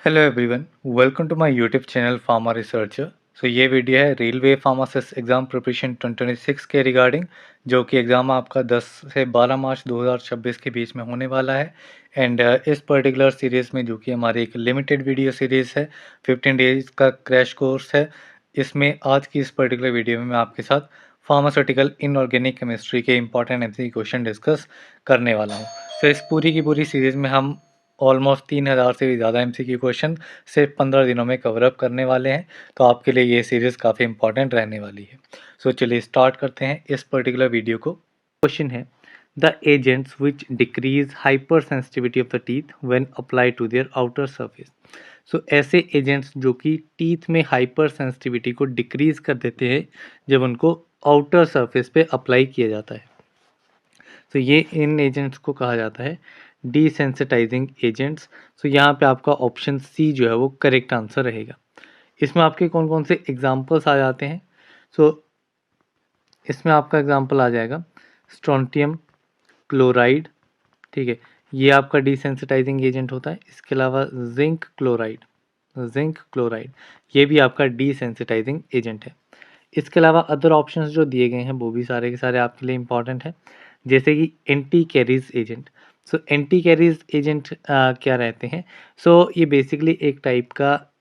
Hello everyone, welcome to my YouTube channel pharma researcher. ये video है railway pharmacist exam preparation 2026 के regarding, जो कि एग्ज़ाम आपका 10 से 12 मार्च 2026 के बीच में होने वाला है। एंड इस पर्टिकुलर सीरीज़ में, जो कि हमारी एक लिमिटेड वीडियो सीरीज़ है, 15 डेज़ का क्रैश कोर्स है। इसमें आज की इस पर्टिकुलर वीडियो में मैं आपके साथ फार्मास्यूटिकल इनऑर्गेनिक केमिस्ट्री के इंपॉर्टेंट एमसीक्यू क्वेश्चन डिस्कस करने वाला हूँ। इस पूरी की पूरी सीरीज़ में हम ऑलमोस्ट 3000 से भी ज़्यादा एमसीक्यू क्वेश्चन सिर्फ 15 दिनों में कवर अप करने वाले हैं, तो आपके लिए ये सीरीज़ काफ़ी इंपॉर्टेंट रहने वाली है। चलिए स्टार्ट करते हैं इस पर्टिकुलर वीडियो को। क्वेश्चन है, the agents which decrease hyper sensitivity of the teeth when apply to their outer surface. ऐसे एजेंट्स जो कि टीथ में हाइपर सेंसिटिविटी को डिक्रीज कर देते हैं जब उनको आउटर सरफेस पे अप्लाई किया जाता है। ये इन एजेंट्स को कहा जाता है डिसेंसिटाइजिंग एजेंट्स। यहाँ पे आपका ऑप्शन सी जो है वो करेक्ट आंसर रहेगा। इसमें आपके कौन कौन से एग्जाम्पल्स आ जाते हैं? इसमें आपका एग्जाम्पल आ जाएगा स्ट्रोंटियम क्लोराइड, ठीक है, ये आपका डिसेंसिटाइजिंग एजेंट होता है। इसके अलावा जिंक क्लोराइड ये भी आपका डिसेंसिटाइजिंग एजेंट है। इसके अलावा अदर ऑप्शंस जो दिए गए हैं वो भी सारे के सारे आपके लिए इंपॉर्टेंट है, जैसे कि anti carries agent. Anti carries agent क्या रहते हैं? ये बेसिकली एक टाइप का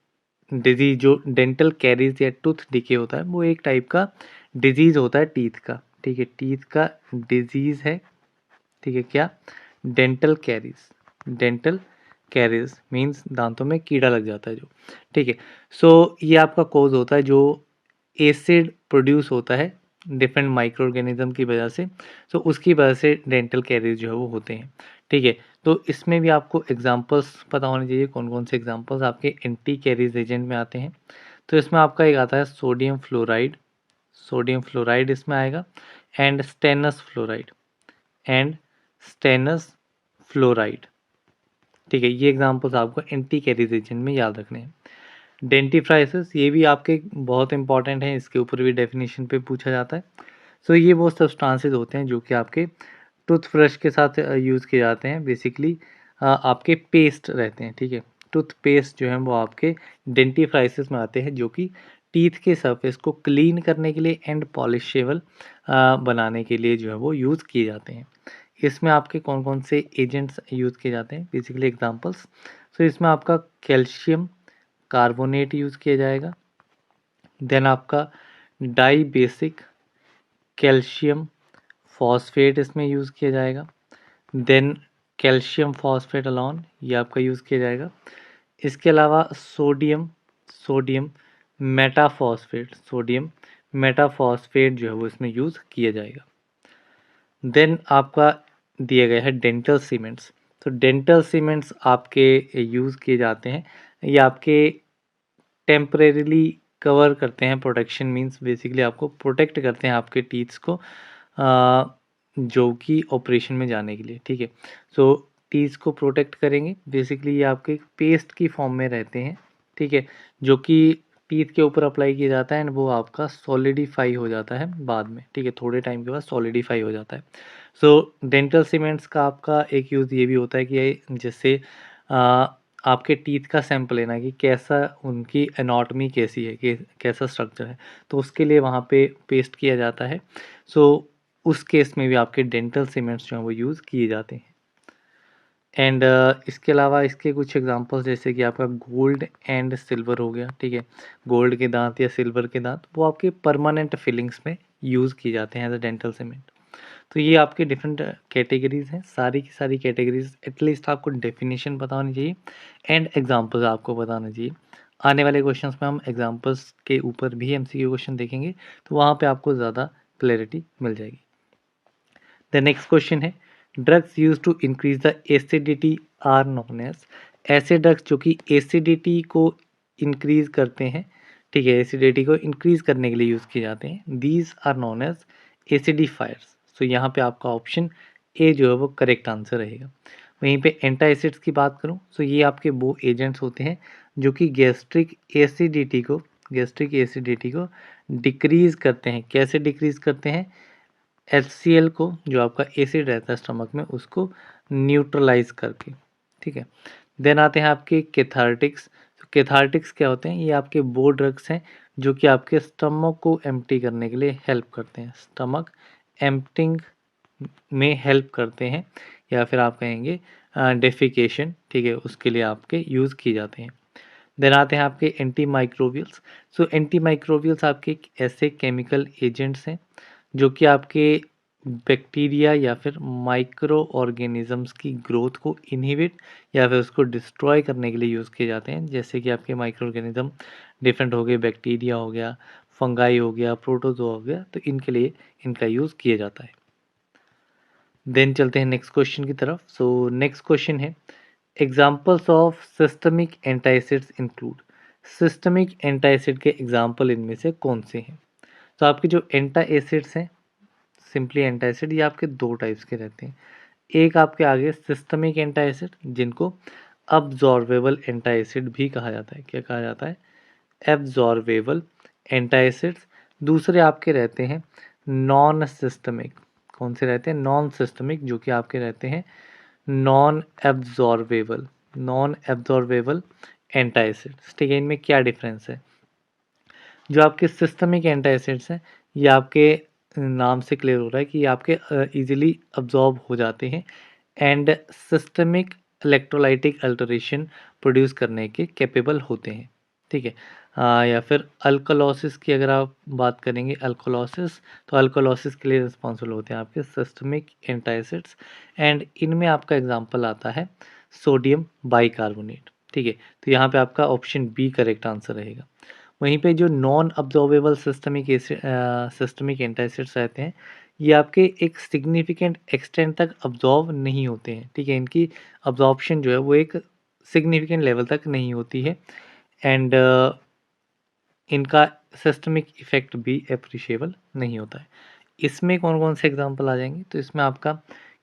डिजीज, जो डेंटल कैरीज या टूथ डिके होता है, वो एक टाइप का डिजीज होता है टीथ का, ठीक है, टीथ का डिजीज है, ठीक है। क्या? डेंटल कैरीज मीन्स दांतों में कीड़ा लग जाता है जो, ठीक है। ये आपका कोज होता है जो एसिड प्रोड्यूस होता है डिफरेंट माइक्रो ऑर्गेनिज्म की वजह से, उसकी वजह से डेंटल कैरीज जो है वो होते हैं, ठीक है। इसमें भी आपको एग्जांपल्स पता होने चाहिए, कौन कौन से एग्जांपल्स आपके एंटी कैरीज एजेंट में आते हैं। इसमें आपका एक आता है सोडियम फ्लोराइड इसमें आएगा, एंड स्टेनस फ्लोराइड, ठीक है। ये एग्जांपल्स आपको एंटी कैरीज एजेंट में याद रखने हैं। डेंटिफ्राइसिस ये भी आपके बहुत इंपॉर्टेंट है, इसके ऊपर भी डेफिनेशन पे पूछा जाता है। ये वो सब्सटेंसेस होते हैं जो कि आपके टूथब्रश के साथ यूज़ किए जाते हैं। बेसिकली आपके पेस्ट रहते हैं, ठीक है। टूथपेस्ट जो है वो आपके डेंटिफ्राइसिस में आते हैं, जो कि टीथ के सरफेस को क्लीन करने के लिए एंड पॉलिशेबल बनाने के लिए जो है वो यूज़ किए जाते हैं। इसमें आपके कौन कौन से एजेंट्स यूज़ किए जाते हैं, बेसिकली एग्जांपल्स। इसमें आपका कैल्शियम कार्बोनेट यूज़ किया जाएगा, देन आपका डाई बेसिक कैल्शियम फॉस्फेट इसमें यूज़ किया जाएगा, देन कैल्शियम फॉस्फेट अलॉन ये आपका यूज़ किया जाएगा। इसके अलावा सोडियम मेटाफॉस्फेट जो है वो इसमें यूज़ किया जाएगा। देन आपका दिया गया है डेंटल सीमेंट्स। डेंटल सीमेंट्स आपके यूज़ किए जाते हैं, ये आपके टेम्परेरीली कवर करते हैं, प्रोटेक्शन मीन्स बेसिकली आपको प्रोटेक्ट करते हैं आपके टीथ्स को, जो कि ऑपरेशन में जाने के लिए, ठीक है। टीथ्स को प्रोटेक्ट करेंगे, बेसिकली ये आपके पेस्ट की फॉर्म में रहते हैं, ठीक है, जो कि टीथ के ऊपर अप्लाई किया जाता है एंड वो आपका सॉलिडिफाई हो जाता है बाद में, ठीक है, थोड़े टाइम के बाद सॉलिडिफाई हो जाता है। डेंटल सीमेंट्स का आपका एक यूज़ ये भी होता है कि जैसे आपके टीथ का सैंपल लेना कि कैसा उनकी एनाटॉमी कैसी है, कि कैसा स्ट्रक्चर है, तो उसके लिए वहाँ पे पेस्ट किया जाता है। उस केस में भी आपके डेंटल सीमेंट्स जो हैं वो यूज़ किए जाते हैं। एंड इसके अलावा इसके कुछ एग्जांपल्स जैसे कि आपका गोल्ड एंड सिल्वर हो गया, ठीक है, गोल्ड के दांत या सिल्वर के दांत वो आपके परमानेंट फिलिंग्स में यूज़ किए जाते हैं एज अ डेंटल सीमेंट। ये आपके डिफरेंट कैटेगरीज हैं, सारी की सारी कैटेगरीज एटलीस्ट आपको डेफिनेशन पता होनी चाहिए एंड एग्जांपल्स आपको पता होना चाहिए। आने वाले क्वेश्चंस में हम एग्जांपल्स के ऊपर भी एमसीक्यू क्वेश्चन देखेंगे, तो वहाँ पे आपको ज़्यादा क्लैरिटी मिल जाएगी। द नेक्स्ट क्वेश्चन है, drugs use to increase the acidity are known as. ऐसे ड्रग्स जो कि एसिडिटी को इंक्रीज करते हैं, ठीक है, एसिडिटी को इंक्रीज करने के लिए यूज़ किए जाते हैं, दीज आर नोन एज एसिडिफायर्स। यहाँ पे आपका ऑप्शन ए जो है वो करेक्ट आंसर रहेगा। वहीं पे एंटासिड्स की बात करूँ तो ये आपके वो एजेंट्स होते हैं जो कि गैस्ट्रिक एसिडिटी को डिक्रीज करते हैं। कैसे डिक्रीज करते हैं? HCl को, जो आपका एसिड रहता है स्टमक में, उसको न्यूट्रलाइज करके, ठीक है। देन आते हैं आपके कैथार्टिक्स। तो कैथार्टिक्स क्या होते हैं? ये आपके वो ड्रग्स हैं जो कि आपके स्टमक को एम्प्टी करने के लिए हेल्प करते हैं, स्टमक एम्प्टिंग में हेल्प करते हैं, या फिर आप कहेंगे डेफिकेशन, ठीक है, उसके लिए आपके यूज़ किए जाते हैं। देन आते हैं आपके anti microbials. So anti microbials आपके ऐसे केमिकल एजेंट्स हैं जो कि आपके बैक्टीरिया या फिर माइक्रो ऑर्गेनिजम्स की ग्रोथ को इनहिबिट या फिर उसको डिस्ट्रॉय करने के लिए यूज़ किए जाते हैं। जैसे कि आपके माइक्रो ऑर्गेनिज्म डिफरेंट हो गए, बैक्टीरिया हो गया, फंगाई हो गया, प्रोटोजोआ हो गया, तो इनके लिए इनका यूज़ किया जाता है। देन चलते हैं नेक्स्ट क्वेश्चन की तरफ। सो नेक्स्ट क्वेश्चन है, examples of systemic antacids include. Systemic antacid के एग्जाम्पल इनमें से कौन से हैं? तो आपके जो एंटा एसिड्स हैं, सिंपली एंटासिड, ये आपके दो टाइप्स के रहते हैं। एक आपके आगे सिस्टमिक एंटासिड जिनको अब्जॉर्बेबल एंटासिड भी कहा जाता है। क्या कहा जाता है? Absorbable antacids. दूसरे आपके रहते हैं नॉन सिस्टमिक। कौन से रहते हैं? नॉन सिस्टमिक, जो कि आपके रहते हैं non absorbable. Non absorbable antacids, ठीक है। इनमें क्या डिफरेंस है? जो आपके सिस्टमिक एंटासिड्स हैं, ये आपके नाम से क्लियर हो रहा है कि ये आपके इजीली अब्जॉर्ब हो जाते हैं and systemic electrolytic alteration produce करने के कैपेबल होते हैं, ठीक है। या फिर अल्कलोसिस की अगर आप बात करेंगे, अल्कलोसिस, तो अल्कलोसिस के लिए रिस्पॉन्सिबल होते हैं आपके सिस्टमिक एंटासिड्स एंड इनमें आपका एग्जांपल आता है सोडियम बाइकार्बोनेट, ठीक है। तो यहाँ पे आपका ऑप्शन बी करेक्ट आंसर रहेगा। वहीं पे जो नॉन अब्जॉर्बेबल सिस्टमिक एंटासिड्स रहते हैं, ये आपके एक सिग्निफिकेंट एक्सटेंट तक अब्जॉर्ब नहीं होते हैं, ठीक है। इनकी अब्जॉर्प्शन जो है वो एक सिग्निफिकेंट लेवल तक नहीं होती है एंड इनका सिस्टमिक इफेक्ट भी एप्रिशिएबल नहीं होता है। इसमें कौन कौन से एग्जांपल आ जाएंगे? तो इसमें आपका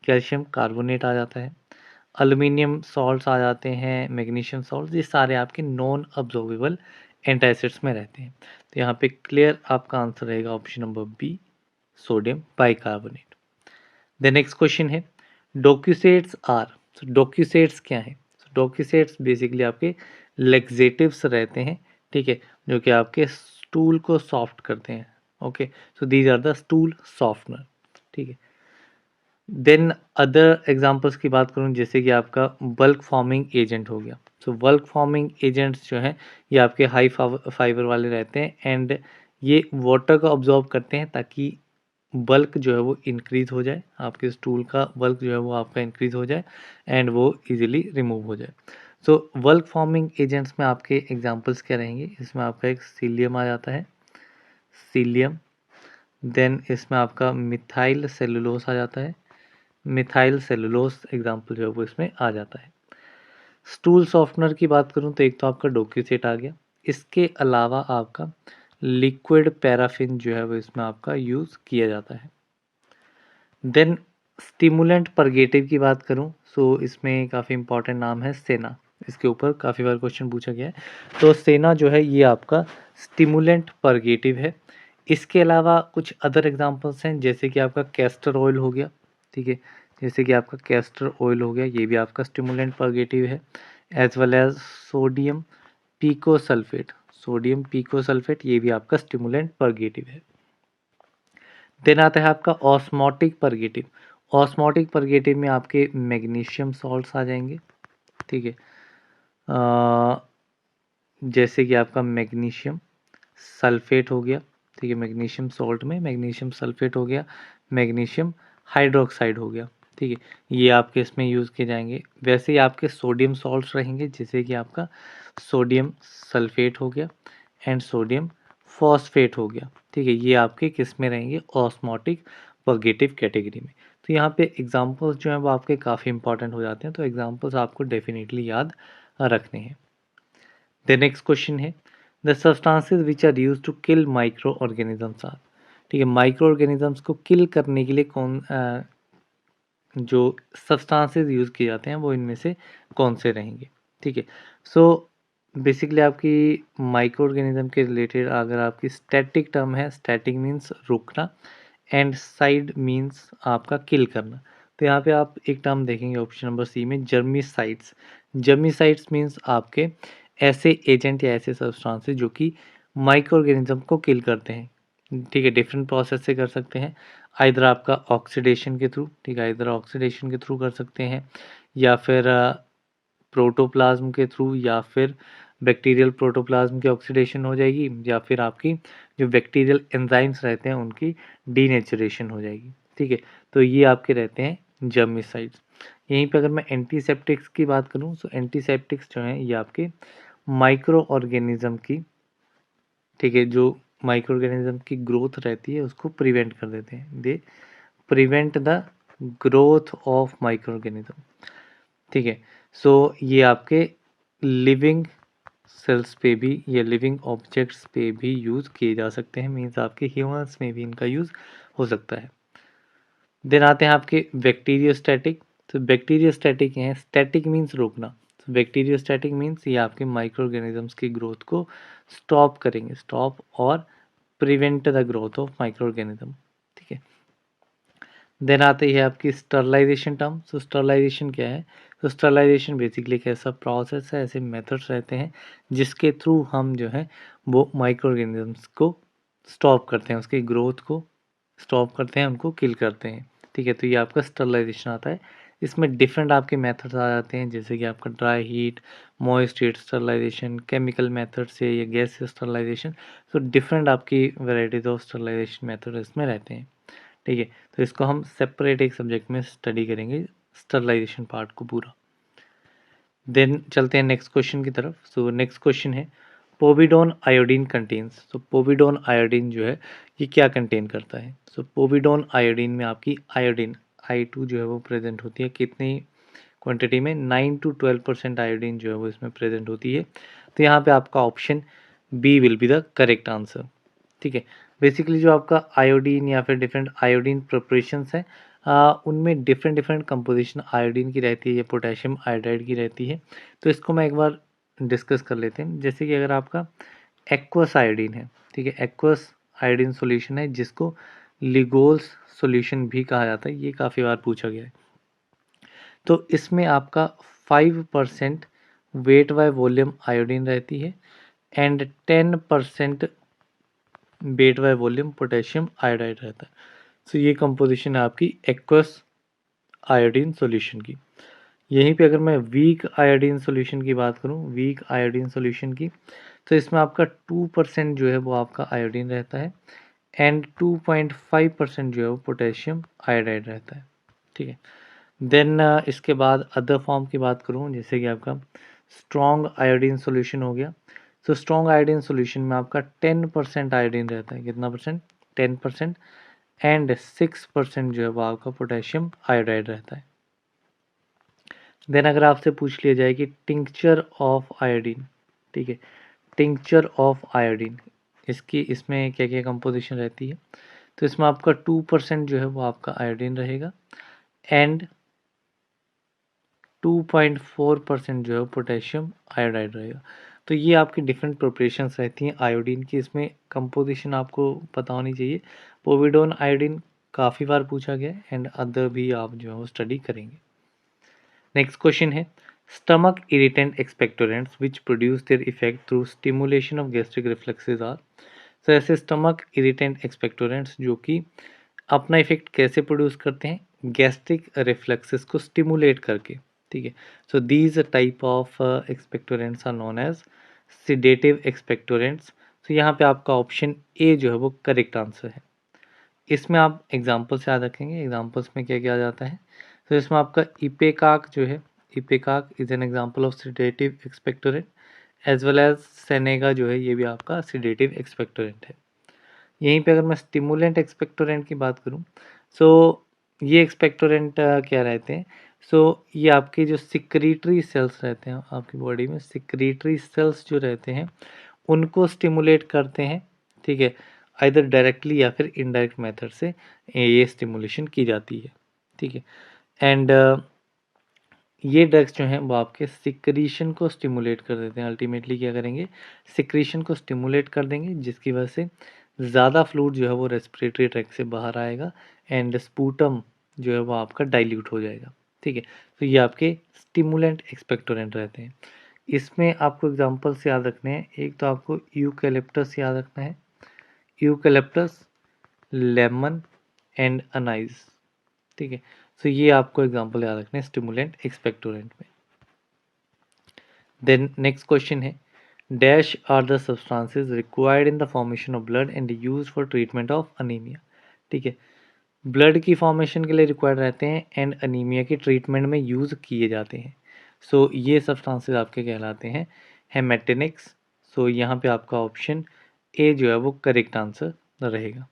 कैल्शियम कार्बोनेट आ जाता है, एल्यूमिनियम सॉल्ट्स आ जाते हैं, मैग्नीशियम सॉल्ट्स, ये सारे आपके नॉन अब्जॉर्बेबल एंटासिड्स में रहते हैं। तो यहाँ पे क्लियर आपका आंसर रहेगा option number B, sodium bicarbonate. The next question है, डोक्यूसेट्स आर। तो डोक्यूसेट्स क्या है? डोक्यूसेट्स बेसिकली आपके लेक्सेटिव्स रहते हैं, ठीक है, जो कि आपके स्टूल को सॉफ्ट करते हैं। Okay, so these are the stool softener, ठीक है। देन अदर एग्जांपल्स की बात करूं, जैसे कि आपका बल्क फॉर्मिंग एजेंट हो गया। सो बल्क फॉर्मिंग एजेंट्स जो हैं, ये आपके हाई फाइबर वाले रहते हैं एंड ये वाटर को ऑब्जॉर्ब करते हैं ताकि बल्क जो है वो इंक्रीज हो जाए, आपके स्टूल का बल्क जो है वो आपका इंक्रीज हो जाए एंड वो इजीली रिमूव हो जाए। सो बल्क फॉर्मिंग एजेंट्स में आपके एग्जांपल्स क्या रहेंगे? इसमें आपका एक सीलियम आ जाता है, सीलियम। देन इसमें आपका मिथाइल सेलुलोस आ जाता है, मिथाइल सेलुलोस एग्जाम्पल जो है वो इसमें आ जाता है। स्टूल सॉफ्टनर की बात करूं तो एक तो आपका डोक्यूसेट आ गया, इसके अलावा आपका लिक्विड पैराफिन जो है वो इसमें आपका यूज़ किया जाता है। देन स्टिमुलेंट परगेटिव की बात करूं, सो इसमें काफ़ी इंपॉर्टेंट नाम है सेना, इसके ऊपर काफ़ी बार क्वेश्चन पूछा गया है। तो सेना जो है ये आपका स्टिमुलेंट परगेटिव है। इसके अलावा कुछ अदर एग्जांपल्स हैं, जैसे कि आपका कैस्टर ऑयल हो गया, ठीक है, जैसे कि आपका कैस्टर ऑयल हो गया, ये भी आपका स्टिमुलेंट परगेटिव है। As well as sodium picosulphate, sodium picosulphate ये भी आपका स्टिमुलेंट परगेटिव है। देन आता है आपका ऑस्मोटिक परगेटिव। ऑस्मोटिक परगेटिव में आपके मैग्नीशियम सॉल्ट्स आ जाएंगे, ठीक है। जैसे कि आपका मैग्नीशियम सल्फेट हो गया, ठीक है, मैग्नीशियम सॉल्ट में मैग्नीशियम सल्फेट हो गया, मैग्नीशियम हाइड्रोक्साइड हो गया, ठीक है, ये आपके इसमें यूज़ किए जाएंगे। वैसे ही आपके सोडियम सॉल्ट्स रहेंगे, जैसे कि आपका सोडियम सल्फेट हो गया एंड सोडियम फॉस्फेट हो गया, ठीक है, ये आपके किस में रहेंगे? ऑस्मोटिक परगेटिव कैटेगरी में। तो यहाँ पे एग्जांपल्स जो हैं वो आपके काफ़ी इंपॉर्टेंट हो जाते हैं, तो एग्जांपल्स आपको डेफिनेटली याद रखने हैं। द नेक्स्ट क्वेश्चन है, the substances which are used to kill micro organisms are. ठीक है, माइक्रो ऑर्गेनिजम्स को किल करने के लिए जो सब्सटेंसेस यूज़ किए जाते हैं वो इनमें से कौन से रहेंगे? ठीक है, सो बेसिकली आपकी माइक्रो ऑर्गेनिज्म के रिलेटेड अगर आपकी स्टैटिक टर्म है, स्टैटिक मीन्स रुकना एंड साइड मीन्स आपका किल करना। तो यहाँ पे आप एक टर्म देखेंगे ऑप्शन नंबर सी में, जर्मिसाइड्स। जर्मिसाइड्स मीन्स आपके ऐसे एजेंट या ऐसे सब्सटेंसेस जो कि माइक्रो ऑर्गेनिज्म को किल करते हैं, ठीक है। डिफरेंट प्रोसेस से कर सकते हैं, आइदर आपका ऑक्सीडेशन के थ्रू, ठीक है, आइदर ऑक्सीडेशन के थ्रू कर सकते हैं, या फिर प्रोटोप्लाज्म के थ्रू, या फिर बैक्टीरियल प्रोटोप्लाज्म की ऑक्सीडेशन हो जाएगी, या फिर आपकी जो बैक्टीरियल एंजाइम्स रहते हैं उनकी डीनेचुरेशन हो जाएगी, ठीक है। तो ये आपके रहते हैं जर्मिसाइड्स। यहीं पे अगर मैं एंटीसेप्टिक्स की बात करूँ तो एंटीसेप्टिक्स जो हैं ये आपके माइक्रो ऑर्गेनिज्म की, ठीक है, जो माइक्रो ऑर्गेनिज्म की ग्रोथ रहती है उसको प्रिवेंट कर देते हैं। They prevent the growth of micro organism, ठीक है। सो ये आपके लिविंग सेल्स पे भी या लिविंग ऑब्जेक्ट्स पे भी यूज़ किए जा सकते हैं, मीन्स आपके ह्यूमंस में भी इनका यूज़ हो सकता है। देन आते हैं आपके बैक्टीरियोस्टैटिक। तो बैक्टीरियोस्टैटिक हैं, स्टैटिक मीन्स रोकना, तो बैक्टीरियोस्टैटिक मीन्स ये आपके माइक्रो ऑर्गेनिजम्स की ग्रोथ को स्टॉप करेंगे, स्टॉप और prevent the growth of micro organism, ठीक है। देन आती है आपकी स्टरलाइजेशन टर्म। तो स्टरलाइजेशन क्या है? तो स्टरलाइजेशन बेसिकली एक ऐसा प्रोसेस है, ऐसे मेथड्स रहते हैं जिसके थ्रू हम जो है वो माइक्रो ऑर्गेनिजम्स को स्टॉप करते हैं, उसकी ग्रोथ को स्टॉप करते हैं, उनको किल करते हैं, ठीक है। तो ये आपका स्टरलाइजेशन आता है। इसमें डिफरेंट आपके मेथड्स आ जाते हैं, जैसे कि आपका dry heat, moist heat sterilization, chemical method से या गैस स्टरलाइजेशन। तो डिफरेंट आपकी वेराइटीज ऑफ स्टरलाइजेशन मेथड इसमें रहते हैं, ठीक है। तो इसको हम सेपरेट एक सब्जेक्ट में स्टडी करेंगे, स्टरलाइजेशन पार्ट को पूरा। देन चलते हैं नेक्स्ट क्वेश्चन की तरफ। सो नेक्स्ट क्वेश्चन है पोविडोन आयोडीन कंटेन्स। तो पोविडोन आयोडीन जो है ये क्या कंटेन करता है? सो पोविडोन आयोडीन में आपकी आयोडीन I2 जो है वो प्रेजेंट होती है, कितनी क्वांटिटी में? 9 to 12% आयोडीन जो है वो इसमें प्रेजेंट होती है। तो यहाँ पे आपका option B will be the correct answer, ठीक है। बेसिकली जो आपका आयोडीन या फिर डिफरेंट आयोडीन प्रिपरेशंस हैं, उनमें डिफरेंट डिफरेंट कंपोजिशन आयोडीन की रहती है या पोटेशियम आयोडाइड की रहती है। तो इसको मैं एक बार डिस्कस कर लेते हैं। जैसे कि अगर आपका एक्वस आयोडीन है, ठीक है, एक्वस आयोडीन सॉल्यूशन है जिसको लिगोल्स सॉल्यूशन भी कहा जाता है, ये काफ़ी बार पूछा गया है। तो इसमें आपका 5% वेट बाय वॉल्यूम आयोडीन रहती है and 10% weight by volume potassium iodide रहता है। सो ये कंपोजिशन है आपकी एक्वस आयोडीन सॉल्यूशन की। यहीं पे अगर मैं वीक आयोडीन सॉल्यूशन की बात करूं, वीक आयोडीन सॉल्यूशन की, तो इसमें आपका 2% जो है वो आपका आयोडीन रहता है एंड 2.5% जो है वो पोटेशियम आयोडाइड रहता है, ठीक है। देन इसके बाद अदर फॉर्म की बात करूं, जैसे कि आपका स्ट्रॉन्ग आयोडीन सॉल्यूशन हो गया। तो स्ट्रॉन्ग आयोडीन सॉल्यूशन में आपका 10% आयोडीन रहता है, कितना परसेंट? 10%, एंड 6% जो है वो आपका पोटेशियम आयोडाइड रहता है। देन अगर आपसे पूछ लिया जाए कि टिंक्चर ऑफ आयोडीन, ठीक है, टिंक्चर ऑफ आयोडीन, इसकी इसमें क्या क्या कंपोजिशन रहती है? तो इसमें आपका 2% जो है वो आपका आयोडीन रहेगा एंड 2.4% जो है पोटेशियम आयोडाइड रहेगा। तो ये आपकी डिफरेंट प्रिपरेशंस रहती हैं आयोडीन की, इसमें कंपोजिशन आपको पता होनी चाहिए। पोविडोन आयोडीन काफ़ी बार पूछा गया है एंड अदर भी आप जो है वो स्टडी करेंगे। नेक्स्ट क्वेश्चन है stomach irritant expectorants which produce their effect through stimulation of gastric reflexes are. तो ऐसे स्टमक इरिटेंट एक्सपेक्टोरेंट्स जो कि अपना इफेक्ट कैसे प्रोड्यूस करते हैं? गैस्ट्रिक रिफ्लेक्सेस को स्टिमुलेट करके, ठीक है। So these type of expectorants are known as sedative expectorants. तो यहाँ पे आपका ऑप्शन ए जो है वो करेक्ट आंसर है। इसमें आप एग्जाम्पल्स याद रखेंगे, एग्जाम्पल्स में क्या क्या आ जाता है। तो इसमें आपका इपेकाक जो है, ipecac is an example of sedative expectorant as well as senega जो है ये भी आपका सिडेटिव एक्सपेक्टोरेंट है। यहीं पे अगर मैं स्टिमुलेंट एक्सपेक्टोरेंट की बात करूं, सो ये एक्सपेक्टोरेंट क्या रहते हैं? सो ये आपके जो सिक्रीटरी सेल्स रहते हैं आपकी बॉडी में, सिक्रीटरी सेल्स जो रहते हैं उनको स्टिमुलेट करते हैं, ठीक है, आइदर डायरेक्टली या फिर इनडायरेक्ट मेथड से ये स्टिमुलेशन की जाती है, ठीक है। एंड ये ड्रग्स जो हैं वो आपके सिक्रीशन को स्टिमुलेट कर देते हैं। अल्टीमेटली क्या करेंगे? सिक्रीशन को स्टिमुलेट कर देंगे जिसकी वजह से ज़्यादा फ्लूइड जो है वो रेस्पिरेटरी ट्रैक्ट से बाहर आएगा एंड स्पूटम जो है वो आपका डाइल्यूट हो जाएगा, ठीक है। तो ये आपके स्टिमुलेंट एक्सपेक्टोरेंट रहते हैं। इसमें आपको एग्जांपल्स याद रखने हैं। एक तो आपको यूकैलिप्टस याद रखना है, यूकैलिप्टस, लेमन एंड अनाइज। ठीक है। तो ये आपको एग्जांपल याद रखने हैं स्टिमुलेंट एक्सपेक्टोरेंट में। देन नेक्स्ट क्वेश्चन है, dash are the substances required in the formation of blood and used for treatment of anaemia. ठीक है। ब्लड की फॉर्मेशन के लिए रिक्वायर्ड रहते हैं एंड अनीमिया के ट्रीटमेंट में यूज़ किए जाते हैं। सो ये सब्सटेंसेस आपके कहलाते हैं हेमेटिनिक्स। सो यहाँ पे आपका ऑप्शन ए जो है वो करेक्ट आंसर रहेगा।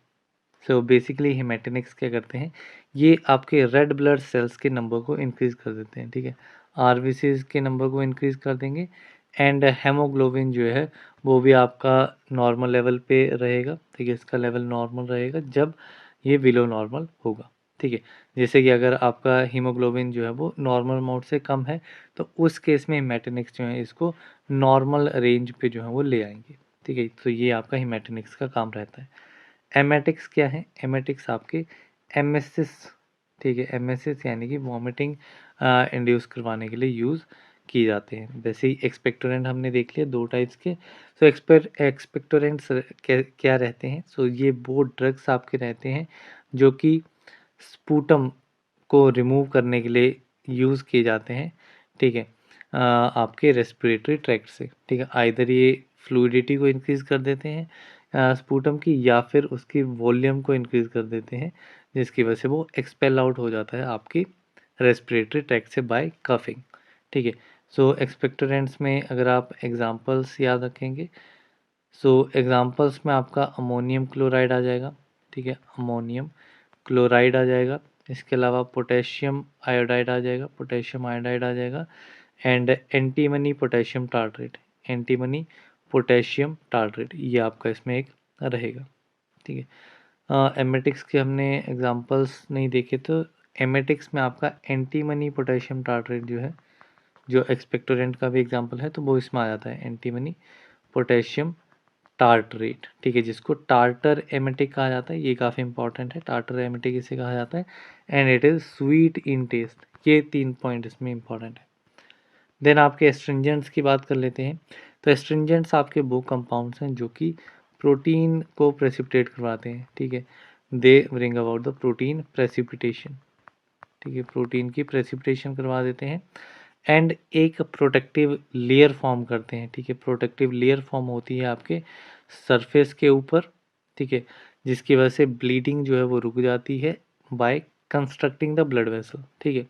सो बेसिकली हेमेटिनिक्स क्या करते हैं, ये आपके रेड ब्लड सेल्स के नंबर को इंक्रीज कर देते हैं। ठीक है। आरबीसीज के नंबर को इंक्रीज कर देंगे एंड हेमोग्लोबिन जो है वो भी आपका नॉर्मल लेवल पे रहेगा। ठीक है। इसका लेवल नॉर्मल रहेगा जब ये बिलो नॉर्मल होगा। ठीक है। जैसे कि अगर आपका हीमोग्लोबिन जो है वो नॉर्मल अमाउंट से कम है तो उस केस में हेमेटिनिक्स जो है इसको नॉर्मल रेंज पे जो है वो ले आएंगे। ठीक है। तो ये आपका हेमेटिनिक्स का काम रहता है। एमेटिक्स क्या है, एमेटिक्स आपके एमेसिस। ठीक है। एमेसिस यानी कि वॉमिटिंग इंड्यूस करवाने के लिए यूज़ किए जाते हैं। वैसे ही एक्सपेक्टोरेंट हमने देख लिया दो टाइप्स के। सो एक्सपेक्टोरेंट्स क्या रहते हैं, सो ये वो ड्रग्स आपके रहते हैं जो कि स्पूटम को रिमूव करने के लिए यूज़ किए जाते हैं। ठीक है। आपके रेस्पिरेटरी ट्रैक्ट से। ठीक है। आइदर ये फ्लूइडिटी को इंक्रीज़ कर देते हैं स्पूटम की, या फिर उसकी वॉल्यूम को इंक्रीज़ कर देते हैं जिसकी वजह से वो एक्सपेल आउट हो जाता है आपकी रेस्पिरेटरी ट्रैक्ट से बाय कफिंग। ठीक है। सो एक्सपेक्टोरेंट्स में अगर आप एग्जांपल्स याद रखेंगे, सो एग्जांपल्स में आपका अमोनियम क्लोराइड आ जाएगा। ठीक है। अमोनियम क्लोराइड आ जाएगा। इसके अलावा पोटेशियम आयोडाइड आ जाएगा, पोटेशियम आयोडाइड आ जाएगा and antimony potassium tartrate, antimony potassium tartrate ये आपका इसमें एक रहेगा। ठीक है। एमेटिक्स के हमने एग्जांपल्स नहीं देखे तो एमेटिक्स में आपका एंटीमनी पोटेशियम टार्ट्रेट जो है, जो एक्सपेक्टोरेंट का भी एग्जांपल है तो वो इसमें आ जाता है एंटीमनी पोटेशियम टार्टरेट। ठीक है। जिसको टार्टर एमेटिक कहा जाता है, ये काफ़ी इंपॉर्टेंट है, टार्टर एमेटिक इसे कहा जाता है and it is sweet in taste. ये 3 पॉइंट इसमें इंपॉर्टेंट है। देन आपके एस्ट्रिंजेंट्स की बात कर लेते हैं। तो एस्ट्रिंजेंट्स आपके वो कंपाउंड्स हैं जो कि प्रोटीन को प्रेसिपिटेट करवाते हैं। ठीक है। They bring about the protein precipitation. ठीक है। प्रोटीन की प्रेसिपिटेशन करवा देते हैं एंड एक प्रोटेक्टिव लेयर फॉर्म करते हैं। ठीक है। प्रोटेक्टिव लेयर फॉर्म होती है आपके सरफेस के ऊपर। ठीक है। जिसकी वजह से ब्लीडिंग जो है वो रुक जाती है by constructing the blood vessel. ठीक है।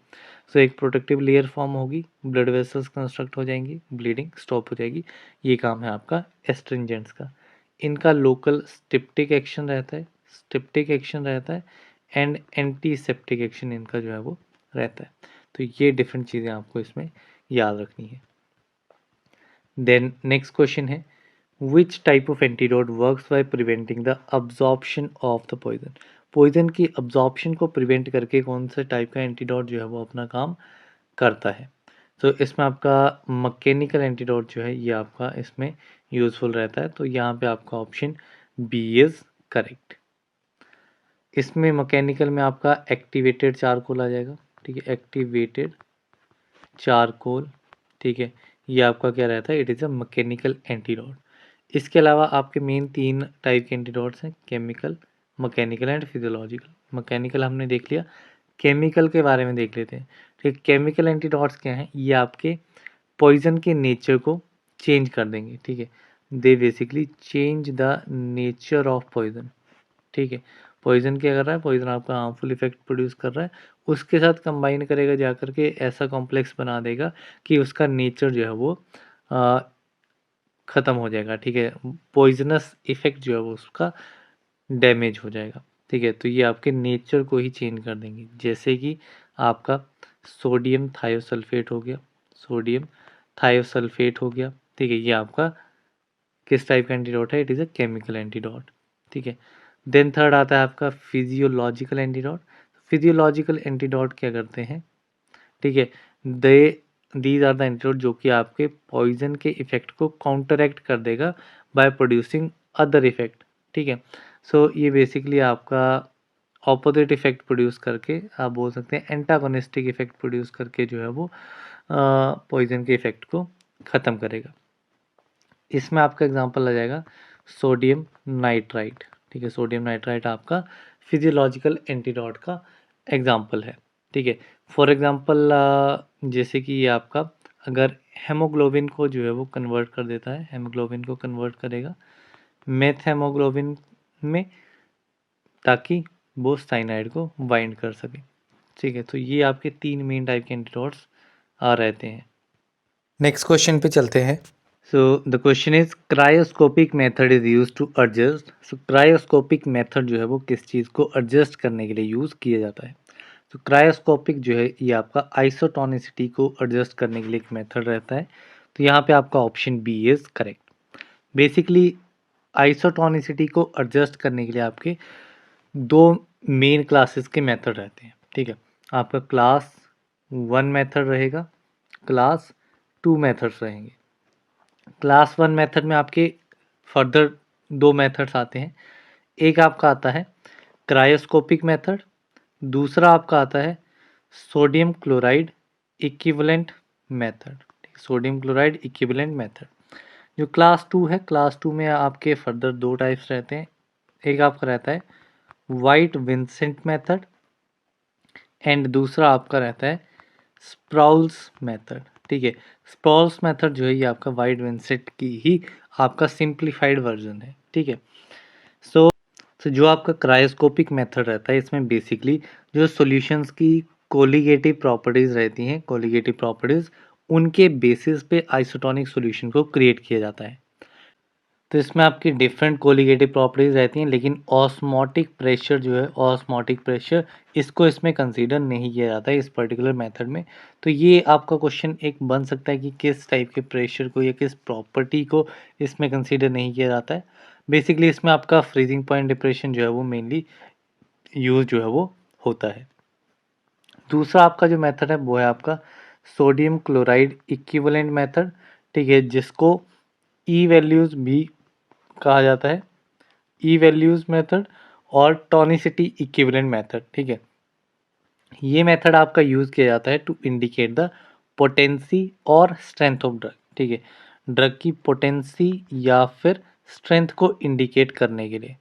सो एक प्रोटेक्टिव लेयर फॉर्म होगी, ब्लड वेसल्स कंस्ट्रक्ट हो जाएंगी, ब्लीडिंग स्टॉप हो जाएगी। ये काम है आपका एस्ट्रिंजेंट्स का। इनका लोकल स्टिप्टिक एक्शन रहता है, स्टिप्टिक एक्शन रहता है एंड एंटीसेप्टिक एक्शन इनका जो है वो रहता है। तो ये डिफरेंट चीज़ें आपको इसमें याद रखनी है। देन नेक्स्ट क्वेश्चन है, which type of antidote works by preventing the absorption of the poison. Poison की अब्जॉर्प्शन को प्रिवेंट करके कौन से टाइप का एंटीडोट जो है वो अपना काम करता है। तो इसमें आपका मैकेनिकल एंटीडोट जो है ये आपका इसमें यूज़फुल रहता है। तो यहाँ पे आपका ऑप्शन बी इज़ करेक्ट। इसमें मैकेनिकल में आपका एक्टिवेटेड चारकोल आ जाएगा। ठीक है। Activated charcoal. ठीक है। ये आपका क्या रहता है, it is a mechanical antidote. इसके अलावा आपके मेन 3 टाइप के एंटीडोट्स हैं, chemical, mechanical and physiological. Mechanical हमने देख लिया, केमिकल के बारे में देख लेते हैं। ठीक। केमिकल एंटीडोट्स क्या हैं, ये आपके पॉइजन के नेचर को चेंज कर देंगे। ठीक है। They basically change the nature of poison. ठीक है। पॉइजन क्या कर रहा है, पॉइजन आपका हार्मफुल इफेक्ट प्रोड्यूस कर रहा है, उसके साथ कंबाइन करेगा जाकर के ऐसा कॉम्प्लेक्स बना देगा कि उसका नेचर जो है वो ख़त्म हो जाएगा। ठीक है। पॉइजनस इफेक्ट जो है वो उसका डैमेज हो जाएगा। ठीक है। तो ये आपके नेचर को ही चेंज कर देंगे। जैसे कि आपका सोडियम थायोसल्फेट हो गया, सोडियम थायोसल्फेट हो गया। ठीक है। ये आपका किस टाइप का एंटीडोट है, it is a chemical antidote. ठीक है। देन थर्ड आता है आपका फिजियोलॉजिकल एंटीडोट। फिजियोलॉजिकल एंटीडोट क्या करते हैं, ठीक है, they these are the antidote जो कि आपके पॉइजन के इफेक्ट को काउंटरएक्ट कर देगा बाय प्रोड्यूसिंग अदर इफेक्ट। ठीक है। सो ये बेसिकली आपका ऑपोजिट इफेक्ट प्रोड्यूस करके, आप बोल सकते हैं एंटागोनिस्टिक इफेक्ट प्रोड्यूस करके जो है वो पॉइजन के इफेक्ट को ख़त्म करेगा। इसमें आपका एग्जांपल आ जाएगा सोडियम नाइट्राइट। ठीक है, सोडियम नाइट्राइट आपका फिजियोलॉजिकल एंटीडोट का एग्जांपल है। ठीक है, फॉर एग्जांपल जैसे कि ये आपका अगर हेमोग्लोबिन को जो है वो कन्वर्ट कर देता है, हेमोग्लोबिन को कन्वर्ट करेगा मेथ हेमोग्लोबिन में, ताकि वो साइनाइड को बाइंड कर सके। ठीक है, तो ये आपके 3 मेन टाइप के एंटीडोट्स रहते हैं। नेक्स्ट क्वेश्चन पे चलते हैं। So the question is cryoscopic method is use to adjust. So cryoscopic method जो है वो किस चीज़ को एडजस्ट करने के लिए यूज़ किया जाता है? तो क्रायोस्कोपिक जो है ये आपका आइसोटोनिसिटी को एडजस्ट करने के लिए एक मेथड रहता है। तो यहाँ पे आपका option B is correct. Basically isotonicity को एडजस्ट करने के लिए आपके 2 मेन क्लासेस के मेथड रहते हैं। ठीक है, आपका क्लास 1 मेथड रहेगा, क्लास 2 मेथड्स रहेंगे। क्लास 1 मेथड में आपके फर्दर 2 मेथड्स आते हैं। एक आपका आता है क्रायोस्कोपिक मेथड, दूसरा आपका आता है sodium chloride equivalent method. Sodium chloride equivalent method. जो क्लास 2 है, क्लास 2 में आपके फर्दर 2 टाइप्स रहते हैं। एक आपका रहता है वाइट विंसेंट मेथड एंड दूसरा आपका रहता है स्प्राउल्स मेथड। ठीक है, स्प्रॉल्स मेथड जो है ये आपका वाइट विंसेंट की ही आपका सिंप्लीफाइड वर्जन है। ठीक है, सो जो आपका क्रायोस्कोपिक मेथड रहता है इसमें बेसिकली जो सॉल्यूशंस की कोलिगेटिव प्रॉपर्टीज़ रहती हैं, कोलिगेटिव प्रॉपर्टीज़ उनके बेसिस पे आइसोटोनिक सॉल्यूशन को क्रिएट किया जाता है। तो इसमें आपकी डिफरेंट कोलिगेटिव प्रॉपर्टीज़ रहती हैं, लेकिन ऑस्मोटिक प्रेशर जो है, ऑस्मोटिक प्रेशर इसको इसमें कंसीडर नहीं किया जाता है इस पर्टिकुलर मेथड में। तो ये आपका क्वेश्चन एक बन सकता है कि किस टाइप के प्रेशर को या किस प्रॉपर्टी को इसमें कंसीडर नहीं किया जाता है। बेसिकली इसमें आपका फ्रीजिंग पॉइंट डिप्रेशन जो है वो मेनली यूज़ जो है वो होता है। दूसरा आपका जो मेथड है वो है आपका सोडियम क्लोराइड इक्विवेलेंट मेथड। ठीक है, जिसको ई वैल्यूज़ भी कहा जाता है, ई वैल्यूज़ मेथड और टॉनिसिटी इक्विवेलेंट मेथड। ठीक है, ये मेथड आपका यूज़ किया जाता है टू इंडिकेट द पोटेंसी और स्ट्रेंथ ऑफ ड्रग। ठीक है, ड्रग की पोटेंसी या फिर स्ट्रेंथ को इंडिकेट करने के लिए।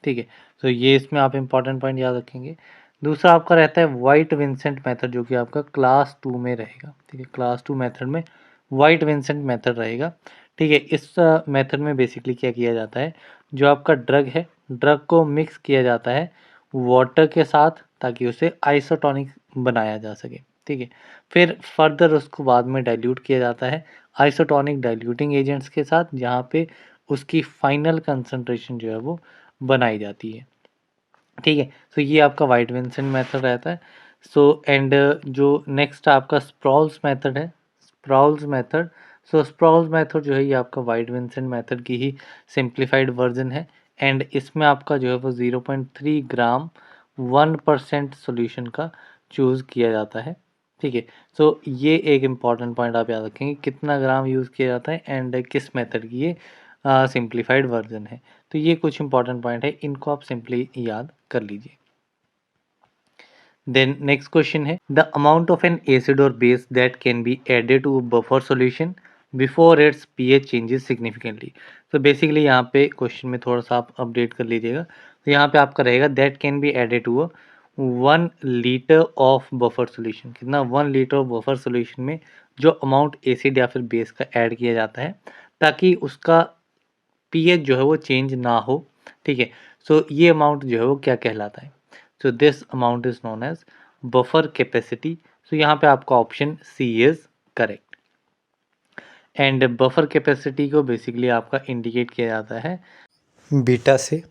ठीक है, तो ये इसमें आप इंपॉर्टेंट पॉइंट याद रखेंगे। दूसरा आपका रहता है वाइट विंसेंट मेथड, जो कि आपका क्लास 2 में रहेगा। ठीक है, क्लास 2 मेथड में वाइट विंसेंट मेथड रहेगा। ठीक है, इस मेथड में बेसिकली क्या किया जाता है, जो आपका ड्रग है, ड्रग को मिक्स किया जाता है वाटर के साथ ताकि उसे आइसोटोनिक बनाया जा सके। ठीक है, फिर फर्दर उसको बाद में डाइल्यूट किया जाता है आइसोटोनिक डाइल्यूटिंग एजेंट्स के साथ, जहाँ पे उसकी फाइनल कंसंट्रेशन जो है वो बनाई जाती है। ठीक है, तो ये आपका वाइट विंसेंट मेथड रहता है। सो एंड जो नेक्स्ट आपका स्प्रॉल्स मेथड है, स्प्रॉल्स मेथड। सो स्प्रॉल्स मेथड जो है ये आपका वाइट विंसेंट मेथड की ही सिंप्लीफाइड वर्जन है एंड इसमें आपका जो है वो 0.3 ग्राम 1% सॉल्यूशन का चूज़ किया जाता है। ठीक है, सो ये एक इम्पॉर्टेंट पॉइंट आप याद रखेंगे, कितना ग्राम यूज़ किया जाता है एंड किस मेथड की ये सिंप्लीफाइड वर्जन है। तो ये कुछ इंपॉर्टेंट पॉइंट है, इनको आप सिंपली याद कर लीजिए। देन नेक्स्ट क्वेश्चन है the amount of an acid और base that can be added to buffer solution before its pH changes significantly. तो बेसिकली यहाँ पे क्वेश्चन में थोड़ा सा आप अपडेट कर लीजिएगा। तो यहाँ पे आपका रहेगा that can be added to 1 litre of buffer solution. कितना? 1 लीटर ऑफ बफर सॉल्यूशन में जो अमाउंट एसिड या फिर बेस का ऐड किया जाता है ताकि उसका पीएच जो है वो चेंज ना हो। ठीक है, सो ये अमाउंट जो है वो क्या कहलाता है? So this amount is known as buffer capacity. So यहाँ पे आपका option C is correct and buffer capacity को बेसिकली आपका इंडिकेट किया जाता है बीटा से।